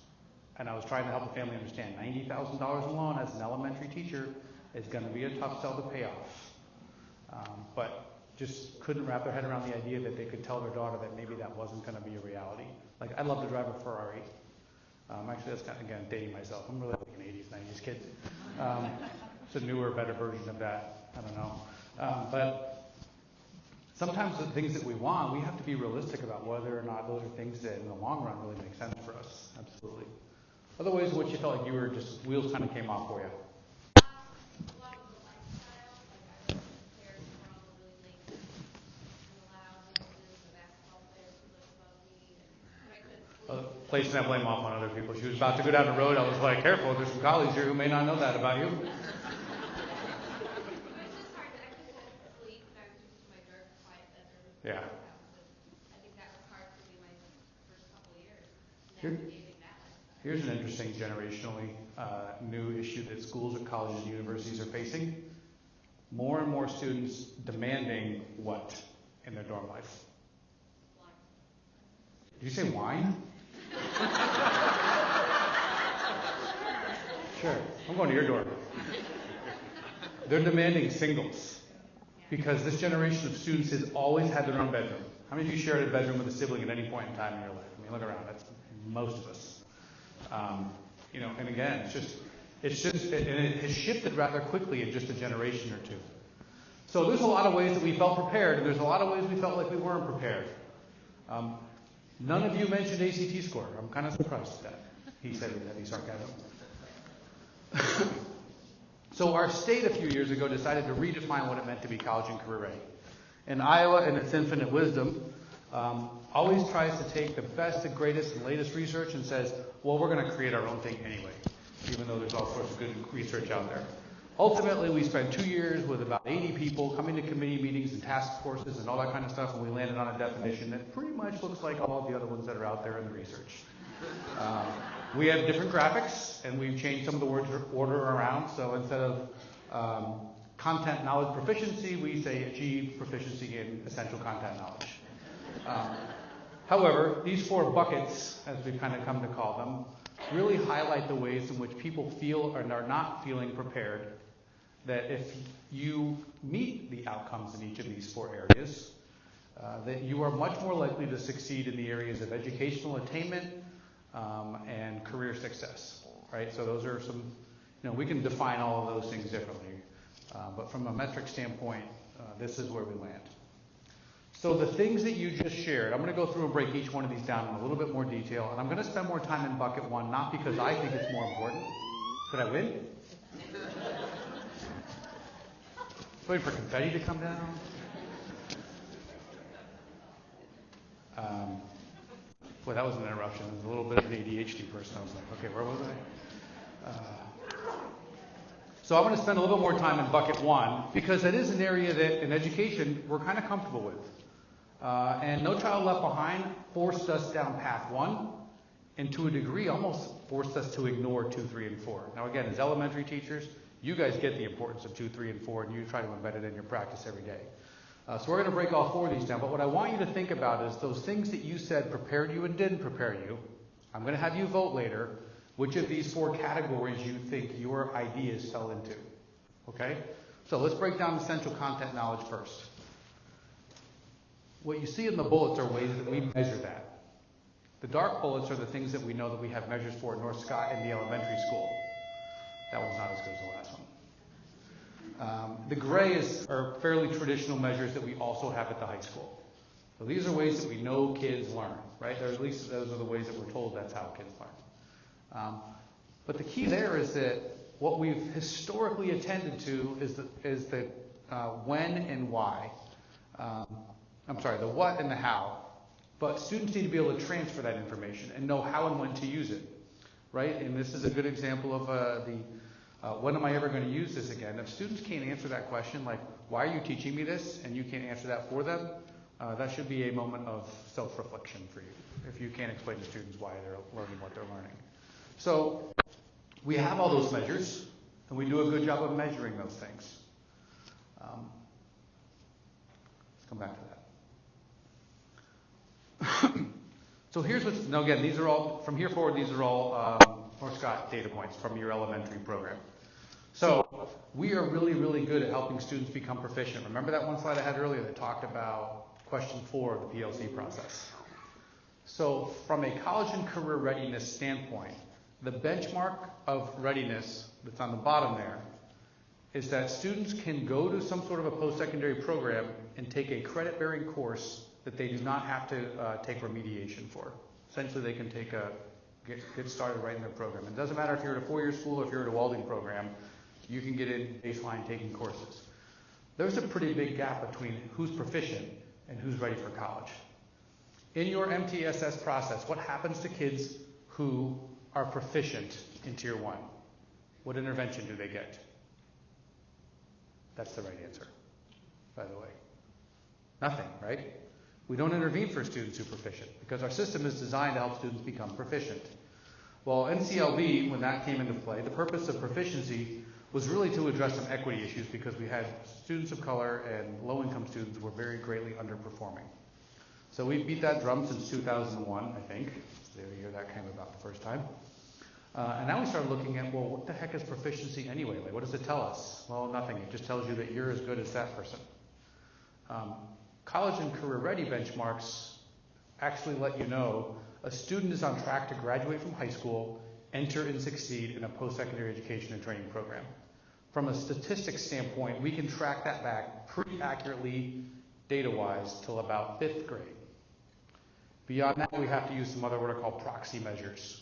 And I was trying to help the family understand $90,000 in loan as an elementary teacher is going to be a tough sell to pay off. But just couldn't wrap their head around the idea that they could tell their daughter that maybe that wasn't going to be a reality. Like, I'd love to drive a Ferrari. Actually, that's kind of, again, dating myself. I'm really like an 80s, 90s kid. It's a newer, better version of that. I don't know. But sometimes the things that we want, we have to be realistic about whether or not those are things that in the long run really make sense for us. Absolutely. Other ways in which you felt like you were just, wheels kind of came off for you? A lot of the lifestyle, like I was prepared for all the really late and loud noises, the basketball players who lived above me, and I couldn't sleep. Placing that blame off on other people. She was about to go down the road. I was like, careful, there's some colleagues here who may not know that about you. It was just hard. I couldn't sleep, and I was used to my dark, quiet bedroom. Yeah. I think that was hard for me my first couple of years, Here- navigating that lifestyle. Here's an interesting generationally new issue that schools and colleges and universities are facing. More and more students demanding what in their dorm life? Did you say wine? Sure. I'm going to your dorm. They're demanding singles because this generation of students has always had their own bedroom. How many of you shared a bedroom with a sibling at any point in time in your life? I mean, look around. That's most of us. And again, it has shifted rather quickly in just a generation or two. So there's a lot of ways that we felt prepared, and there's a lot of ways we felt like we weren't prepared. None of you mentioned ACT score. I'm kind of surprised at that. He said with heavy sarcasm. So our state a few years ago decided to redefine what it meant to be college and career ready. And Iowa, in its infinite wisdom, always tries to take the best, the greatest, and latest research and says, well, we're going to create our own thing anyway, even though there's all sorts of good research out there. Ultimately, we spent 2 years with about 80 people coming to committee meetings and task forces and all that kind of stuff, and we landed on a definition that pretty much looks like all of the other ones that are out there in the research. We have different graphics, and we've changed some of the words order around. So instead of content knowledge proficiency, we say achieve proficiency in essential content knowledge. However, these 4 buckets, as we've kind of come to call them, really highlight the ways in which people feel or are not feeling prepared, that if you meet the outcomes in each of these 4 areas, that you are much more likely to succeed in the areas of educational attainment and career success, right? So those are some, we can define all of those things differently. But from a metric standpoint, this is where we land. So the things that you just shared, I'm going to go through and break each one of these down in a little bit more detail, and I'm going to spend more time in bucket 1, not because I think it's more important. Could I win? Waiting for confetti to come down. Boy, that was an interruption. It was a little bit of an ADHD person. I was like, okay, where was I? So I'm going to spend a little bit more time in bucket 1 because that is an area that in education we're kind of comfortable with. And No Child Left Behind forced us down path 1 and to a degree almost forced us to ignore 2, 3, and 4. Now again, as elementary teachers, you guys get the importance of 2, 3, and 4, and you try to embed it in your practice every day. So we're going to break all 4 of these down, but what I want you to think about is those things that you said prepared you and didn't prepare you. I'm going to have you vote later which of these 4 categories you think your ideas fell into. Okay? So let's break down essential content knowledge first. What you see in the bullets are ways that we measure that. The dark bullets are the things that we know that we have measures for at North Scott in the elementary school. That one's not as good as the last one. The gray are fairly traditional measures that we also have at the high school. So these are ways that we know kids learn, right? Or at least those are the ways that we're told that's how kids learn. But the key there is that what we've historically attended to is the when and why. The what and the how. But students need to be able to transfer that information and know how and when to use it, right? And this is a good example of when am I ever going to use this again? If students can't answer that question, like, why are you teaching me this? And you can't answer that for them, that should be a moment of self-reflection for you, if you can't explain to students why they're learning what they're learning. So we have all those measures, and we do a good job of measuring those things. Let's come back to that. So here's what's, now again, these are all, from here forward, these are all North Scott data points from your elementary program. So we are really, really good at helping students become proficient. Remember that one slide I had earlier that talked about question 4 of the PLC process? So from a college and career readiness standpoint, the benchmark of readiness that's on the bottom there is that students can go to some sort of a post-secondary program and take a credit-bearing course that they do not have to take remediation for. Essentially, they can take get started right in their program. It doesn't matter if you're at a 4-year school or if you're at a welding program, you can get in baseline taking courses. There's a pretty big gap between who's proficient and who's ready for college. In your MTSS process, what happens to kids who are proficient in Tier 1? What intervention do they get? That's the right answer, by the way. Nothing, right? We don't intervene for students who are proficient because our system is designed to help students become proficient. Well, NCLB, when that came into play, the purpose of proficiency was really to address some equity issues because we had students of color and low-income students were very greatly underperforming. So we beat that drum since 2001, I think. The year that came about the first time. And now we started looking at, well, what the heck is proficiency anyway? Like, what does it tell us? Well, nothing. It just tells you that you're as good as that person. College and career ready benchmarks actually let you know a student is on track to graduate from high school, enter and succeed in a post-secondary education and training program. From a statistics standpoint, we can track that back pretty accurately, data-wise, till about 5th grade. Beyond that, we have to use some other what are called proxy measures.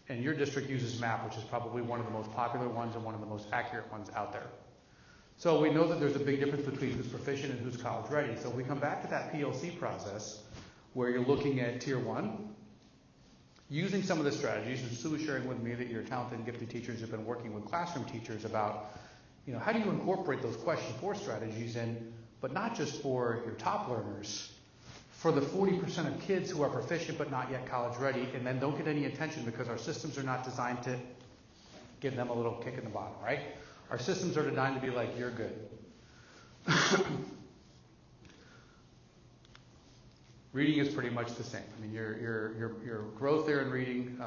And your district uses MAP, which is probably one of the most popular ones and one of the most accurate ones out there. So we know that there's a big difference between who's proficient and who's college ready. So if we come back to that PLC process, where you're looking at Tier 1, using some of the strategies, and Sue was sharing with me that your talented and gifted teachers have been working with classroom teachers about, how do you incorporate those question 4 strategies in, but not just for your top learners, for the 40% of kids who are proficient but not yet college ready, and then don't get any attention because our systems are not designed to give them a little kick in the bottom, right? Our systems are designed to be like, you're good. Reading is pretty much the same. I mean, your growth there in reading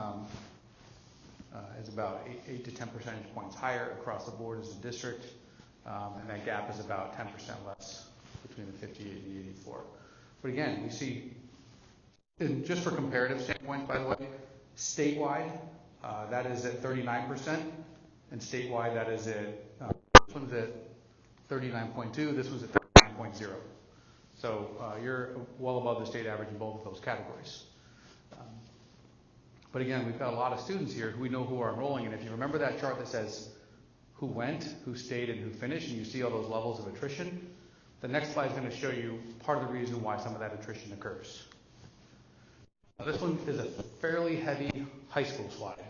is about 8 to 10 percentage points higher across the board as a district, and that gap is about 10% less between the 58 and the 84. But again, we see, and just for comparative standpoint, by the way, statewide, that is at 39%, and statewide, that is at, this one's at 39.2, this one's at 39.0. So you're well above the state average in both of those categories. But again, we've got a lot of students here who we know who are enrolling, and if you remember that chart that says who went, who stayed, and who finished, and you see all those levels of attrition, the next slide is going to show you part of the reason why some of that attrition occurs. Now, this one is a fairly heavy high school slide.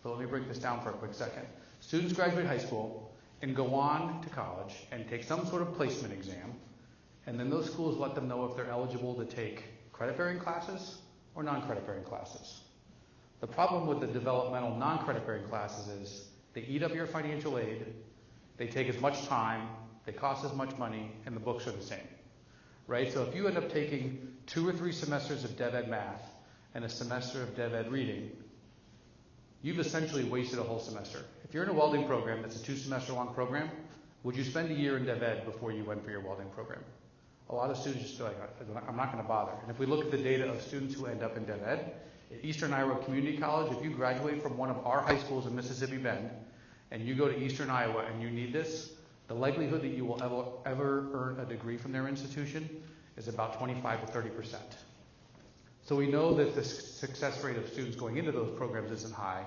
So let me break this down for a quick second. Students graduate high school and go on to college and take some sort of placement exam, and then those schools let them know if they're eligible to take credit-bearing classes or non-credit-bearing classes. The problem with the developmental non-credit bearing classes is they eat up your financial aid, they take as much time, they cost as much money, and the books are the same, right? So if you end up taking 2 or 3 semesters of Dev Ed math and a semester of Dev Ed reading, you've essentially wasted a whole semester. If you're in a welding program that's a 2-semester long program, would you spend a year in Dev Ed before you went for your welding program? A lot of students just feel like, I'm not going to bother. And if we look at the data of students who end up in Dev Ed, at Eastern Iowa Community College, if you graduate from one of our high schools in Mississippi Bend, and you go to Eastern Iowa and you need this, the likelihood that you will ever earn a degree from their institution is about 25 to 30%. So we know that the success rate of students going into those programs isn't high,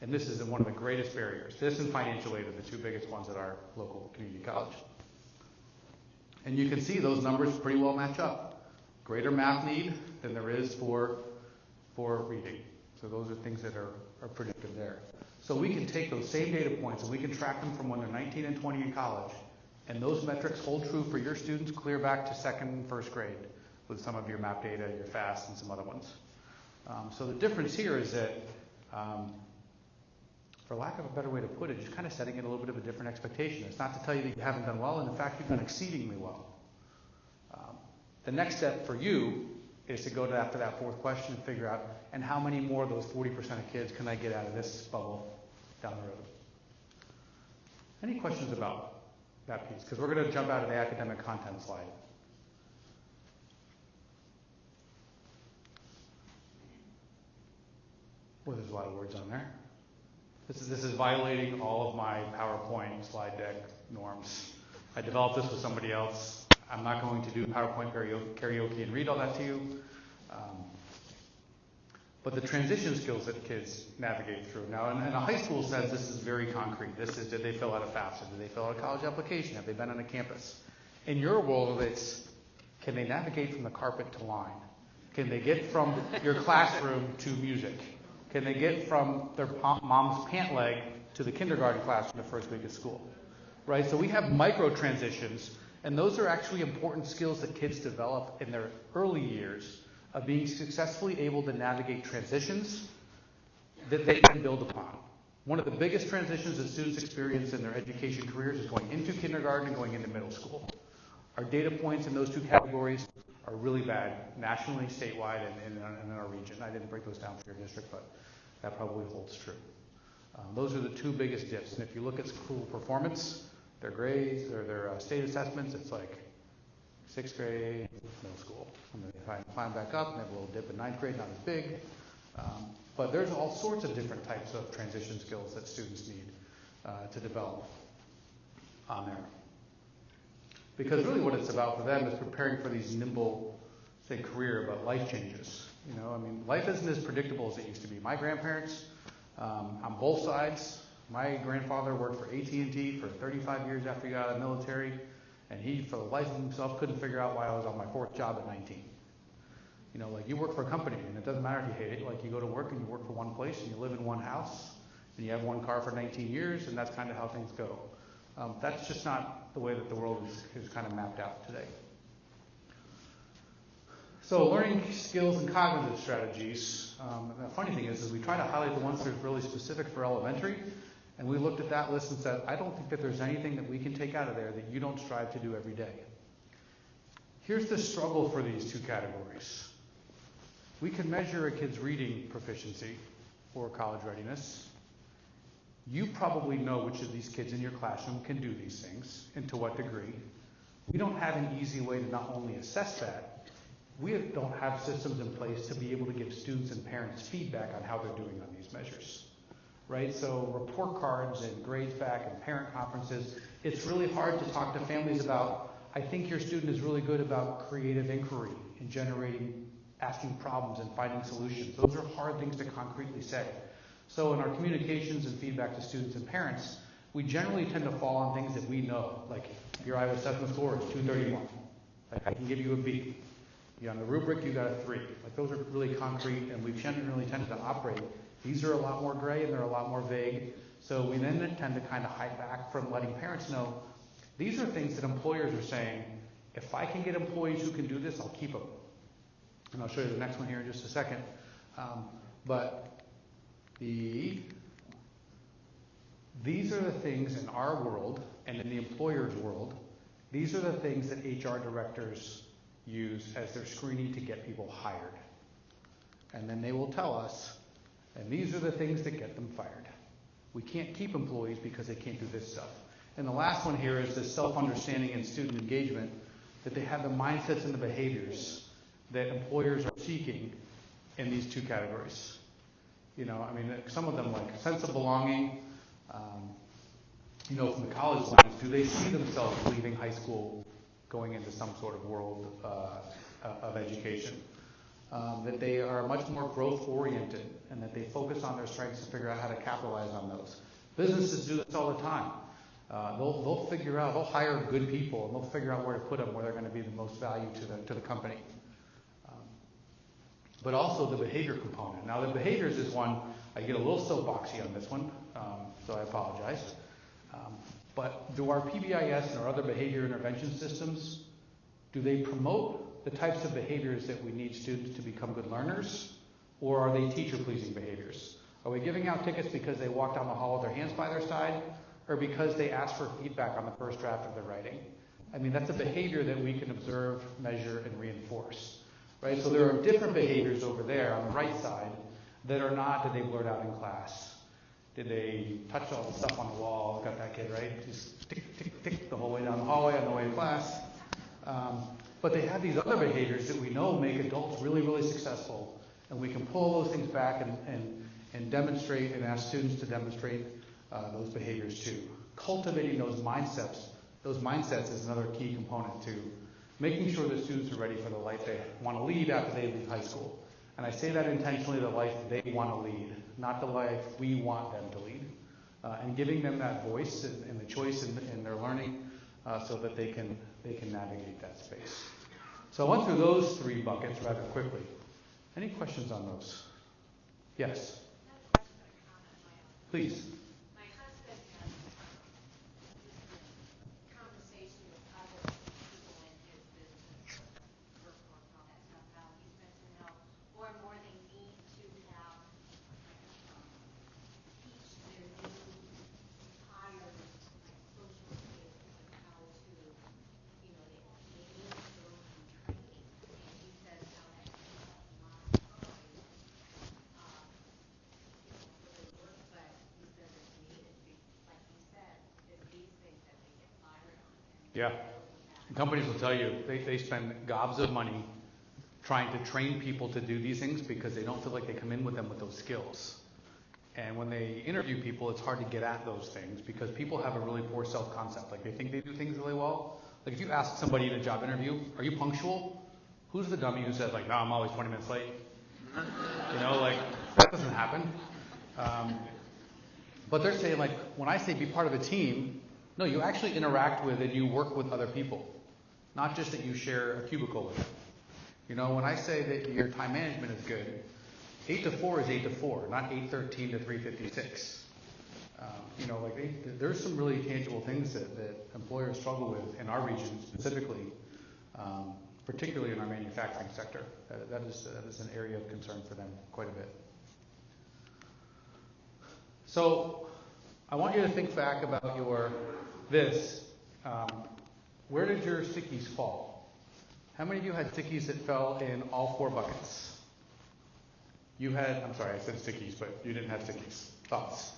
and this is one of the greatest barriers. This and financial aid are the 2 biggest ones at our local community college. And you can see those numbers pretty well match up. Greater math need than there is for reading. So those are things that are predicted there. So we can take those same data points and we can track them from when they're 19 and 20 in college. And those metrics hold true for your students clear back to 2nd and 1st grade with some of your map data, your FAST, and some other ones. So the difference here is that, for lack of a better way to put it, just kind of setting it a little bit of a different expectation. It's not to tell you that you haven't done well, and in fact, you've done exceedingly well. The next step for you is to go to after that 4th question and figure out, and how many more of those 40% of kids can I get out of this bubble down the road? Any questions about that piece? Because we're going to jump out of the academic content slide. Well, there's a lot of words on there. This is violating all of my PowerPoint slide deck norms. I developed this with somebody else. I'm not going to do PowerPoint karaoke and read all that to you. But the transition skills that kids navigate through. Now, in a high school sense, this is very concrete. This is, did they fill out a FAFSA? Did they fill out a college application? Have they been on a campus? In your world, it's, can they navigate from the carpet to line? Can they get from your classroom to music? Can they get from their mom's pant leg to the kindergarten classroom the first week of school? Right? So we have micro transitions, and those are actually important skills that kids develop in their early years of being successfully able to navigate transitions that they can build upon. One of the biggest transitions that students experience in their education careers is going into kindergarten and going into middle school. Our data points in those 2 categories are really bad, nationally, statewide, and in our region. I didn't break those down for your district, but that probably holds true. Those are the 2 biggest dips. And if you look at school performance, their grades or their state assessments, it's like 6th grade, middle school. And then they climb back up and they have a little dip in 9th grade, not as big. But there's all sorts of different types of transition skills that students need to develop on there. Because really what it's about for them is preparing for these nimble, say, career, but life changes. You know, I mean, life isn't as predictable as it used to be. My grandparents, on both sides, my grandfather worked for AT&T for 35 years after he got out of the military, and he, for the life of himself, couldn't figure out why I was on my 4th job at 19. You know, like, you work for a company, and it doesn't matter if you hate it. Like, you go to work and you work for one place, and you live in one house, and you have one car for 19 years, and that's kind of how things go. That's just not the way that the world is kind of mapped out today. So learning skills and cognitive strategies, the funny thing is we try to highlight the ones that are really specific for elementary, and we looked at that list and said, I don't think that there's anything that we can take out of there that you don't strive to do every day. Here's the struggle for these 2 categories. We can measure a kid's reading proficiency or college readiness. You probably know which of these kids in your classroom can do these things and to what degree. We don't have an easy way to not only assess that, we don't have systems in place to be able to give students and parents feedback on how they're doing on these measures. Right? So report cards and grades back and parent conferences, it's really hard to talk to families about, I think your student is really good about creative inquiry and generating, asking problems and finding solutions. Those are hard things to concretely say. So in our communications and feedback to students and parents, we generally tend to fall on things that we know, like your Iowa assessment score is 231. Like, I can give you a B. On the rubric, you got a 3. Like, those are really concrete, and we generally tend to operate. These are a lot more gray, and they're a lot more vague. So we then tend to kind of hide back from letting parents know, these are things that employers are saying, if I can get employees who can do this, I'll keep them. And I'll show you the next one here in just a second. But These are the things in our world and in the employer's world, these are the things that HR directors use as their screening to get people hired. And then they will tell us, and these are the things that get them fired. We can't keep employees because they can't do this stuff. And the last one here is the self-understanding and student engagement, that they have the mindsets and the behaviors that employers are seeking in these two categories. You know, I mean, some of them like sense of belonging, you know, from the college lens, do they see themselves leaving high school, going into some sort of world of education? That they are much more growth oriented and that they focus on their strengths to figure out how to capitalize on those. Businesses do this all the time. They'll figure out, they'll hire good people and they'll figure out where to put them, where they're going to be the most value to the company. But also the behavior component. Now the behaviors is one, I get a little soapboxy on this one, so I apologize. But do our PBIS and our other behavior intervention systems, do they promote the types of behaviors that we need students to become good learners? Or are they teacher-pleasing behaviors? Are we giving out tickets because they walk down the hall with their hands by their side? Or because they ask for feedback on the first draft of their writing? I mean, that's a behavior that we can observe, measure, and reinforce. Right? So there are different behaviors over there on the right side that are not, did they blurt out in class? Did they touch all the stuff on the wall? Got that kid, right? Just tick, tick, tick the whole way down the hallway on the way to class. But they have these other behaviors that we know make adults really, really successful. And we can pull those things back and demonstrate and ask students to demonstrate those behaviors too. Cultivating those mindsets is another key component to making sure that students are ready for the life they want to lead after they leave high school. And I say that intentionally, the life they want to lead, not the life we want them to lead. And giving them that voice and the choice in their learning so that they can navigate that space. So I went through those three buckets rather quickly. Any questions on those? Yes? Please. My husband has conversation with other people in his business, workforce and all that stuff, how he's mentioned how more and more they need to have teach their new hires like social skills, like how to, you know, they need to go through training. And he says how that takes a lot of time, for the work, but he says it's needed. Like he said, it's these things that they get fired on. And Yeah. Companies will tell you they spend gobs of money trying to train people to do these things because they don't feel like they come in with them with those skills. And when they interview people, it's hard to get at those things because people have a really poor self-concept. Like they think they do things really well. Like if you ask somebody in a job interview, are you punctual? Who's the dummy who says like, no, I'm always 20 minutes late? You know, like that doesn't happen. But they're saying like, when I say be part of a team, no, you actually interact with and you work with other people. Not just that you share a cubicle with them. You know, when I say that your time management is good, 8 to 4 is 8 to 4, not 8:13 to 3:56. You know, like there's some really tangible things that employers struggle with in our region specifically, particularly in our manufacturing sector. That is an area of concern for them quite a bit. So I want you to think back about this. Where did your stickies fall? How many of you had stickies that fell in all 4 buckets? You had, I'm sorry, I said stickies, but you didn't have stickies. Thoughts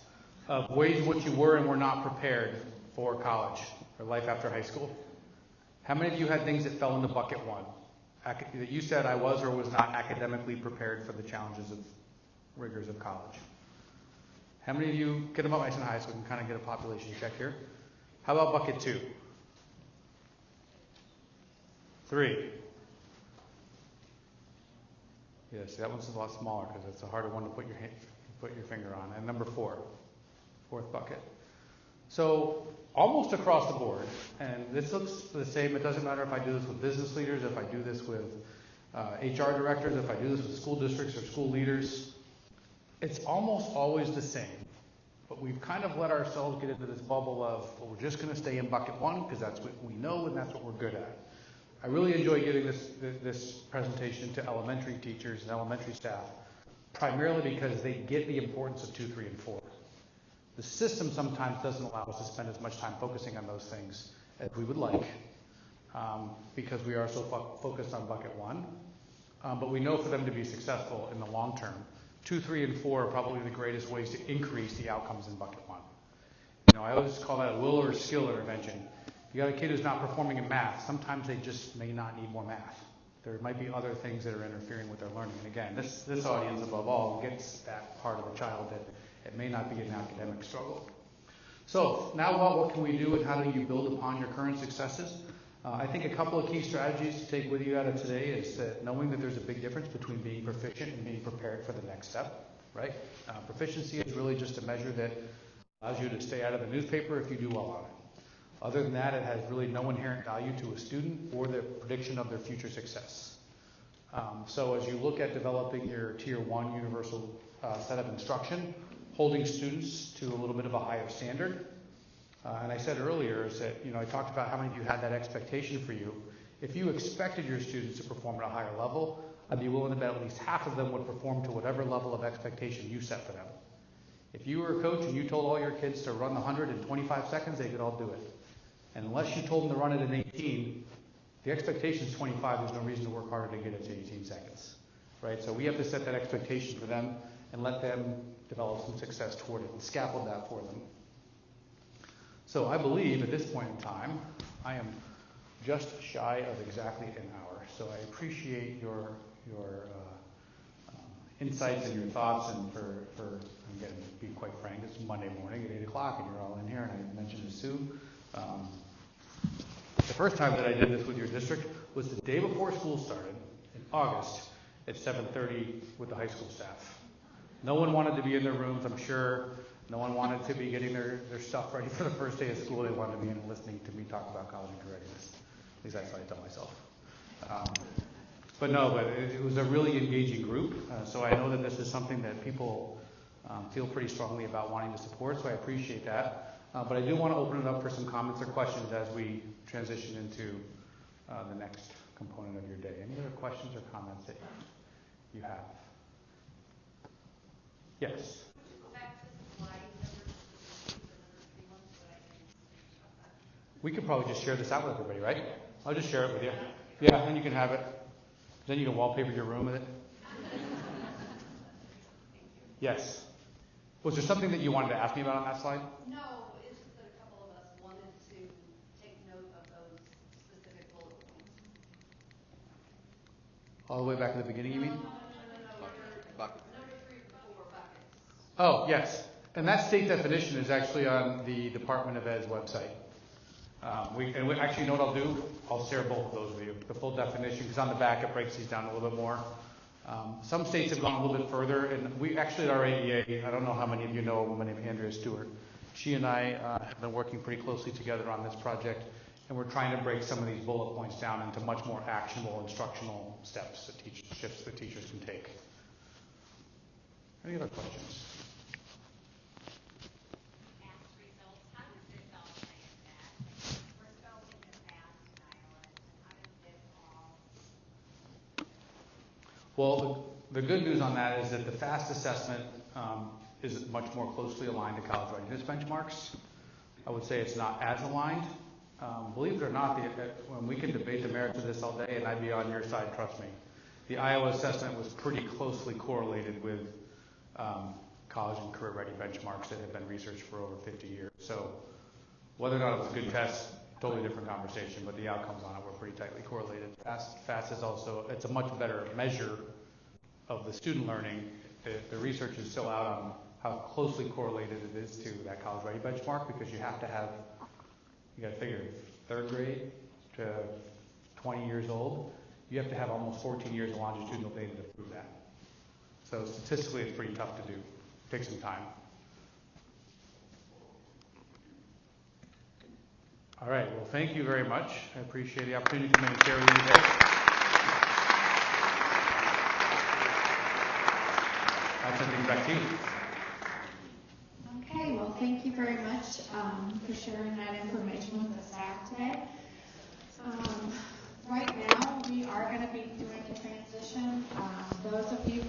of ways in which you were and were not prepared for college or life after high school? How many of you had things that fell into bucket 1? That you said I was or was not academically prepared for the challenges of rigors of college? How many of you, get them up nice and high so we can kind of get a population check here. How about bucket 2? 3. Yes, that one's a lot smaller because it's a harder one to put your finger on. And number 4, 4th bucket. So almost across the board, and this looks the same. It doesn't matter if I do this with business leaders, if I do this with HR directors, if I do this with school districts or school leaders. It's almost always the same. But we've kind of let ourselves get into this bubble of, well, we're just going to stay in bucket 1 because that's what we know and that's what we're good at. I really enjoy giving this presentation to elementary teachers and elementary staff primarily because they get the importance of 2, 3, and 4. The system sometimes doesn't allow us to spend as much time focusing on those things as we would like, because we are so focused on bucket 1. But we know for them to be successful in the long term, 2, 3, and 4 are probably the greatest ways to increase the outcomes in bucket 1. I always call that a will or skill intervention. You got a kid who's not performing in math, sometimes they just may not need more math. There might be other things that are interfering with their learning. And again, this audience above all gets that part of the child that it may not be an academic struggle. So now what can we do, and how do you build upon your current successes? I think a couple of key strategies to take with you out of today is that knowing that there's a big difference between being proficient and being prepared for the next step, right? Proficiency is really just a measure that allows you to stay out of the newspaper if you do well on it. Other than that, it has really no inherent value to a student or the prediction of their future success. So as you look at developing your Tier 1 universal set of instruction, holding students to a little bit of a higher standard. And I said earlier is that, I talked about how many of you had that expectation for you. If you expected your students to perform at a higher level, I'd be willing to bet at least half of them would perform to whatever level of expectation you set for them. If you were a coach and you told all your kids to run the 100 in 25 seconds, they could all do it. And unless you told them to run it in 18, the expectation is 25. There's no reason to work harder to get it to 18 seconds, right? So we have to set that expectation for them and let them develop some success toward it and scaffold that for them. So I believe at this point in time, I am just shy of exactly an hour. So I appreciate your insights and your thoughts, and for again, to be quite frank, it's Monday morning at 8 o'clock and you're all in here, and I mentioned to Sue. The first time that I did this with your district was the day before school started in August at 7:30 with the high school staff. No one wanted to be in their rooms, I'm sure. No one wanted to be getting their stuff ready for the first day of school. They wanted to be in listening to me talk about college and career readiness. At least that's what I tell myself. But it was a really engaging group. So I know that this is something that people feel pretty strongly about wanting to support, so I appreciate that. But I do want to open it up for some comments or questions as we transition into the next component of your day. Any other questions or comments that you have? Yes? We could probably just share this out with everybody, right? I'll just share it with you. Yeah, and you can have it. Then you can wallpaper your room with it. Yes. Was there something that you wanted to ask me about on that slide? No, it's just that a couple of us wanted to take note of those specific bullet points. All the way back to the beginning, you mean? No. Bucket. Number 3 or 4 buckets. Oh, yes. And that state definition is actually on the Department of Ed's website. Actually, you know what I'll do? I'll share both of those with you. The full definition, because on the back it breaks these down a little bit more. Some states have gone a little bit further, and we actually at our AEA, I don't know how many of you know a woman named Andrea Stewart. She and I have been working pretty closely together on this project, and we're trying to break some of these bullet points down into much more actionable instructional steps that teachers can take. Any other questions? Well, the good news on that is that the FAST assessment is much more closely aligned to college readiness benchmarks. I would say it's not as aligned. Believe it or not, when we can debate the merits of this all day, and I'd be on your side, trust me. The Iowa assessment was pretty closely correlated with college and career ready benchmarks that have been researched for over 50 years. So whether or not it was a good test, totally different conversation, but the outcomes on it were pretty tightly correlated. FAST is also, it's a much better measure of the student learning. The research is still out on how closely correlated it is to that college ready benchmark, because you got to figure 3rd grade to 20 years old, you have to have almost 14 years of longitudinal data to prove that. So statistically, it's pretty tough to do. It takes some time. All right, well, thank you very much. I appreciate the opportunity to come in and share with you today. I'll send things back to you. Okay, well, thank you very much for sharing that information with the staff today. Right now, we are going to be doing a transition. Those of you